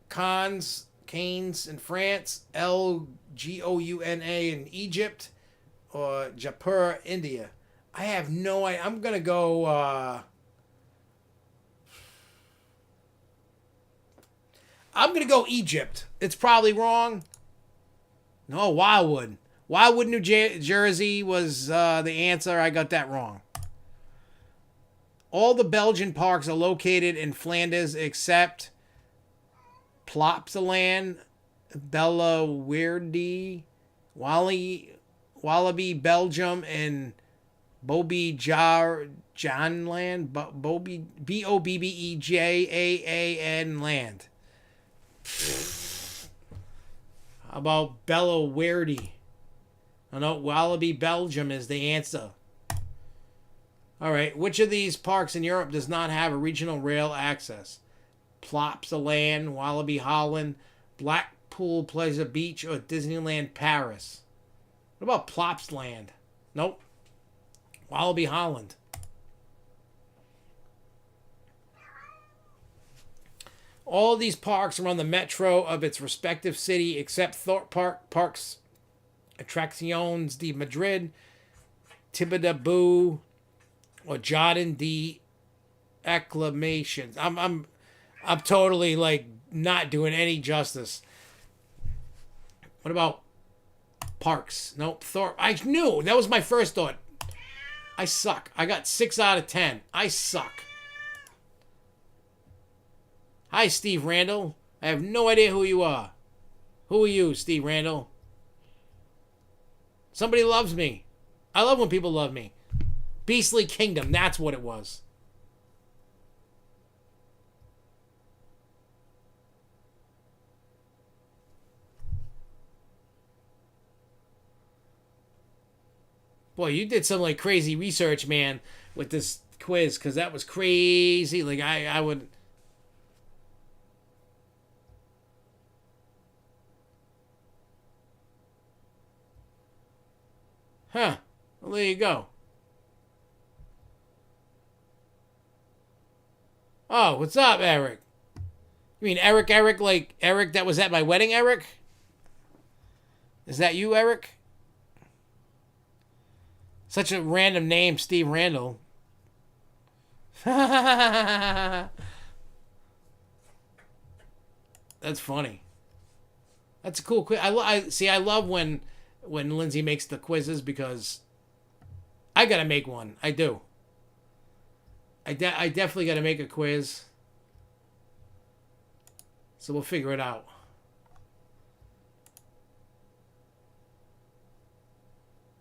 Canes in France. Lgouna in Egypt. Or Jaipur, India. I have no idea. I'm going to go... I'm going to go Egypt. It's probably wrong. No, Wildwood. Wildwood, New Jersey was the answer. I got that wrong. All the Belgian parks are located in Flanders except Plopsaland, Bellewaerde, Wallaby, Belgium, and Bobbejaanland, Bobbejaaan land. How about Bellewaerde? I know Wallaby, Belgium is the answer. All right, which of these parks in Europe does not have a regional rail access? Plopsaland, Wallaby, Holland, Blackpool Pleasure Beach, or Disneyland Paris? What about Plopsland? Nope. Wallaby, Holland. All these parks are on the metro of its respective city except Thorpe Parks, Atracciones de Madrid, Tibidabo, or Jardin de Acclamations. I'm totally like not doing any justice. What about parks? Nope. Thorpe. I knew. That was my first thought. I suck. I got 6 out of 10. I suck. Hi, Steve Randall. I have no idea who you are. Who are you, Steve Randall? Somebody loves me. I love when people love me. Beastly Kingdom, that's what it was. Boy, you did some like crazy research, man, with this quiz, because that was crazy. Like I would... Huh. Well, there you go. Oh, what's up, Eric? You mean Eric, like Eric that was at my wedding, Eric? Is that you, Eric? Such a random name, Steve Randall. That's funny. That's a cool quiz. I love when Lindsay makes the quizzes because I gotta make one. I do. I definitely gotta make a quiz. So we'll figure it out.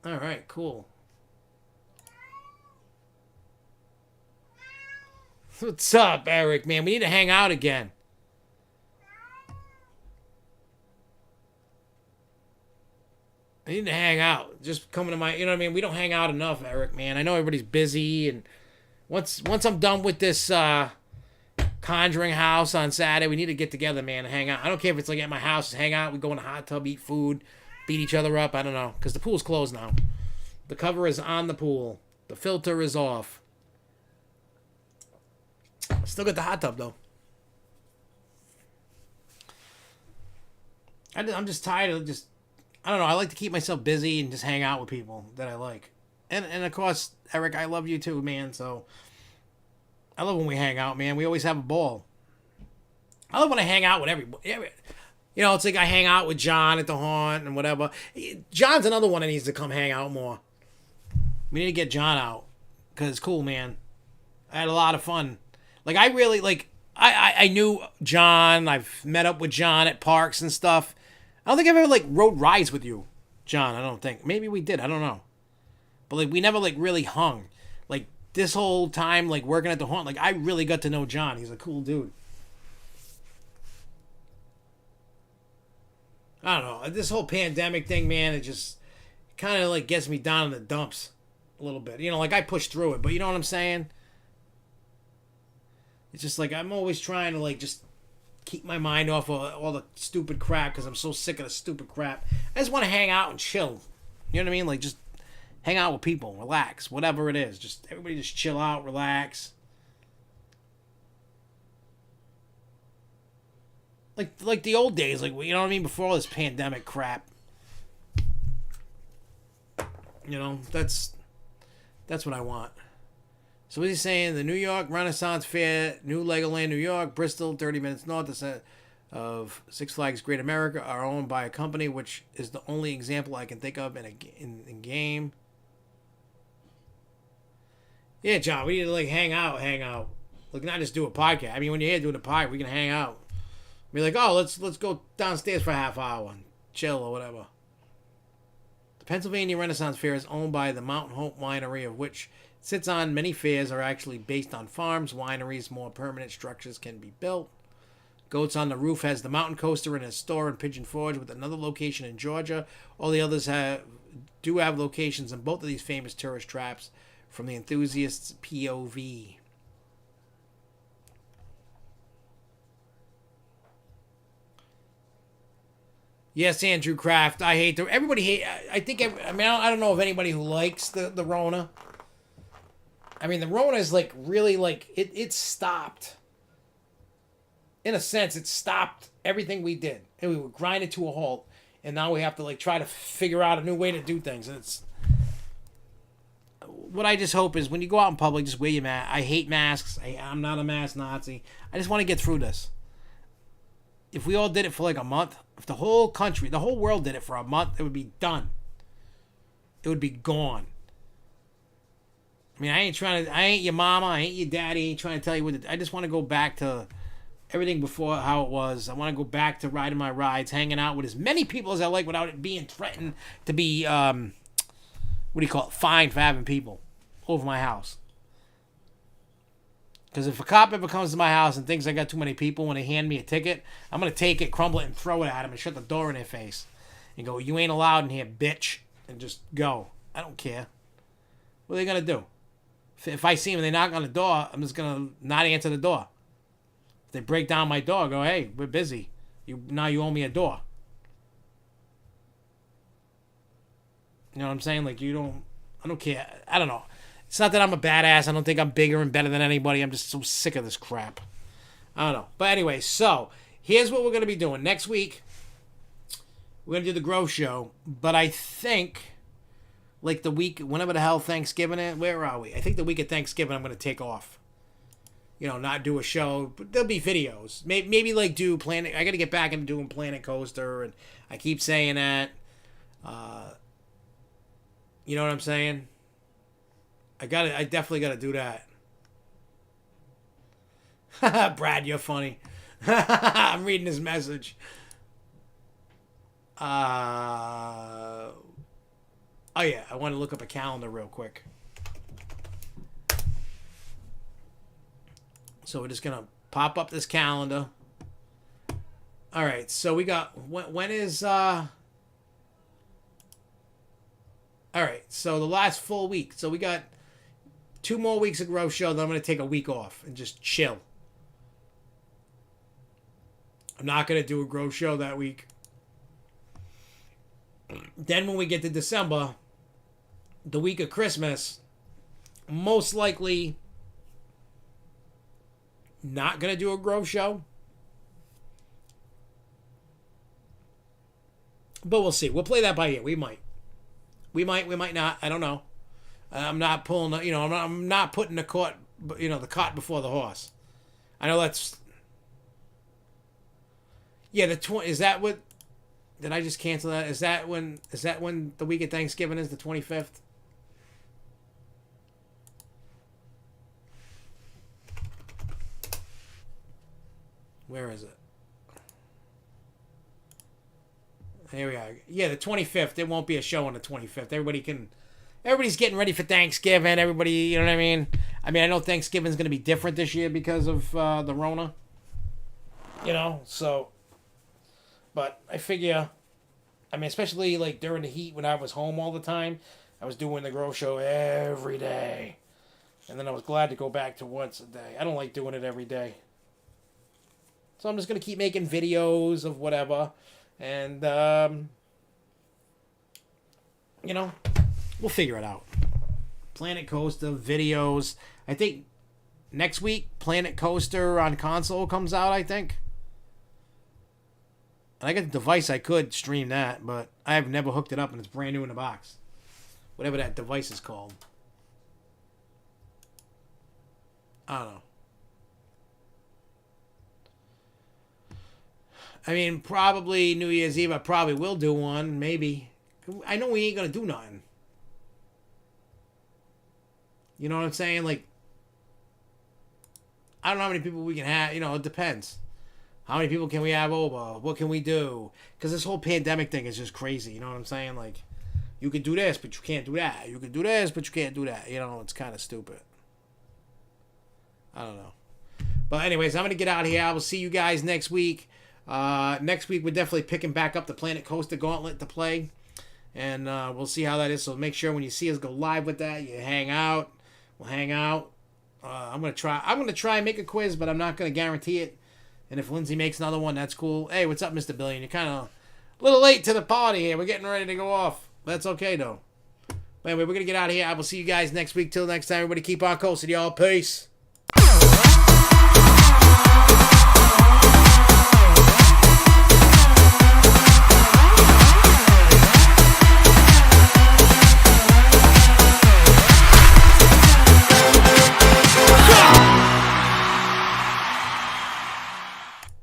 All right, cool. What's up, Eric, man? We need to hang out again. I need to hang out. Just coming to my... You know what I mean? We don't hang out enough, Eric, man. I know everybody's busy, and once I'm done with this Conjuring house on Saturday, we need to get together, man, and hang out. I don't care if it's like at my house, just hang out. We go in the hot tub, eat food, beat each other up. I don't know, because the pool's closed now. The cover is on the pool. The filter is off. Still got the hot tub, though. I'm just tired of just... I don't know. I like to keep myself busy and just hang out with people that I like. And of course, Eric, I love you too, man. So I love when we hang out, man. We always have a ball. I love when I hang out with everybody. You know, it's like I hang out with John at the haunt and whatever. John's another one that needs to come hang out more. We need to get John out because it's cool, man. I had a lot of fun. Like, I really, like, I knew John. I've met up with John at parks and stuff. I don't think I've ever, like, rode rides with you, John. I don't think. Maybe we did. I don't know. But, like, we never, like, really hung. Like, this whole time, like, working at the haunt, like, I really got to know John. He's a cool dude. I don't know. This whole pandemic thing, man, it just kind of, like, gets me down in the dumps a little bit. You know, like, I pushed through it, but you know what I'm saying? It's just, like, I'm always trying to, like, just keep my mind off of all the stupid crap because I'm so sick of the stupid crap. I just want to hang out and chill. You know what I mean? Like, just hang out with people, relax, whatever it is. Just everybody just chill out, relax. like the old days, like, you know what I mean, before all this pandemic crap. You know, that's what I want. So what he's saying, the New York Renaissance Fair, New Legoland, New York, Bristol, 30 minutes north of Six Flags Great America, are owned by a company which is the only example I can think of in game. Yeah, John, we need to like hang out. Like, not just do a podcast. I mean, when you're here doing a podcast, we can hang out. Be like, oh, let's go downstairs for a half hour and chill or whatever. The Pennsylvania Renaissance Fair is owned by the Mountain Hope Winery, of which sits on many fairs are actually based on farms, wineries, more permanent structures can be built. Goats on the Roof has the Mountain Coaster in a store in Pigeon Forge with another location in Georgia. All the others do have locations in both of these famous tourist traps from the enthusiast's POV. Yes, Andrew Kraft. I hate everybody hate. I don't know of anybody who likes the Rona. I mean, the Rona is like really like it stopped. In a sense, it stopped everything we did, and we were grinding to a halt. And now we have to like try to figure out a new way to do things. And it's what I just hope is when you go out in public, just wear your mask. I hate masks. I'm not a mask Nazi. I just want to get through this. If we all did it for like a month, if the whole country, the whole world did it for a month, it would be done. It would be gone. I mean, I ain't your mama, I ain't your daddy, I ain't trying to tell you what to do. I just want to go back to everything before how it was. I want to go back to riding my rides, hanging out with as many people as I like without it being threatened to be, fined for having people over my house. Because if a cop ever comes to my house and thinks I got too many people when they hand me a ticket, I'm going to take it, crumble it, and throw it at them and shut the door in their face. And go, you ain't allowed in here, bitch. And just go. I don't care. What are they going to do? If I see them and they knock on the door, I'm just going to not answer the door. If they break down my door, go, hey, we're busy. Now you owe me a door. You know what I'm saying? Like, I don't care. I don't know. It's not that I'm a badass. I don't think I'm bigger and better than anybody. I'm just so sick of this crap. I don't know. But anyway, so here's what we're going to be doing. Next week, we're going to do the Grove Show. But I think, like the week, whenever the hell Thanksgiving is, where are we? I think the week of Thanksgiving, I'm going to take off. You know, not do a show. But there'll be videos. Maybe like do Planet. I got to get back into doing Planet Coaster. And I keep saying that. You know what I'm saying? I definitely got to do that. Brad, you're funny. I'm reading his message. Oh yeah, I want to look up a calendar real quick. So we're just going to pop up this calendar. All right, so we got, when is, all right, so the last full week. So we got 2 more weeks of Grove Show, then I'm going to take a week off and just chill. I'm not going to do a Grove Show that week. Then when we get to December, the week of Christmas, most likely not going to do a Grove Show. But we'll see. We'll play that by ear. We might, we might not. I don't know. I'm not pulling, I'm not putting the cart before the horse. I know that's, yeah, is that what, did I just cancel that? Is that when the week of Thanksgiving is, the 25th? Where is it? Here we are. Yeah, the 25th. There won't be a show on the 25th. Everybody's getting ready for Thanksgiving. Everybody, you know what I mean? I know Thanksgiving's going to be different this year because of the Rona. So. But I figure, especially like during the heat when I was home all the time, I was doing the Grove Show every day. And then I was glad to go back to once a day. I don't like doing it every day. So I'm just going to keep making videos of whatever. And, we'll figure it out. Planet Coaster, videos. I think next week, Planet Coaster on console comes out, I think. And I got the device, I could stream that, but I have never hooked it up, and it's brand new in the box. Whatever that device is called. I don't know. I mean, probably New Year's Eve, I probably will do one, maybe. I know we ain't gonna do nothing. You know what I'm saying? Like, I don't know how many people we can have. You know, it depends. How many people can we have over? What can we do? Because this whole pandemic thing is just crazy. You know what I'm saying? Like, you can do this, but you can't do that. You can do this, but you can't do that. You know, it's kind of stupid. I don't know. But anyways, I'm going to get out of here. I will see you guys next week. Next week, we're definitely picking back up the Planet Coaster Gauntlet to play. And we'll see how that is. So make sure when you see us go live with that, you hang out. We'll hang out. I'm gonna try and make a quiz, but I'm not gonna guarantee it. And if Lindsay makes another one, that's cool. Hey, what's up, Mr. Billion? You're kind of a little late to the party here. We're getting ready to go off. That's okay though. But anyway, we're gonna get out of here. I will see you guys next week. Till next time, everybody keep on coasting, y'all. Peace.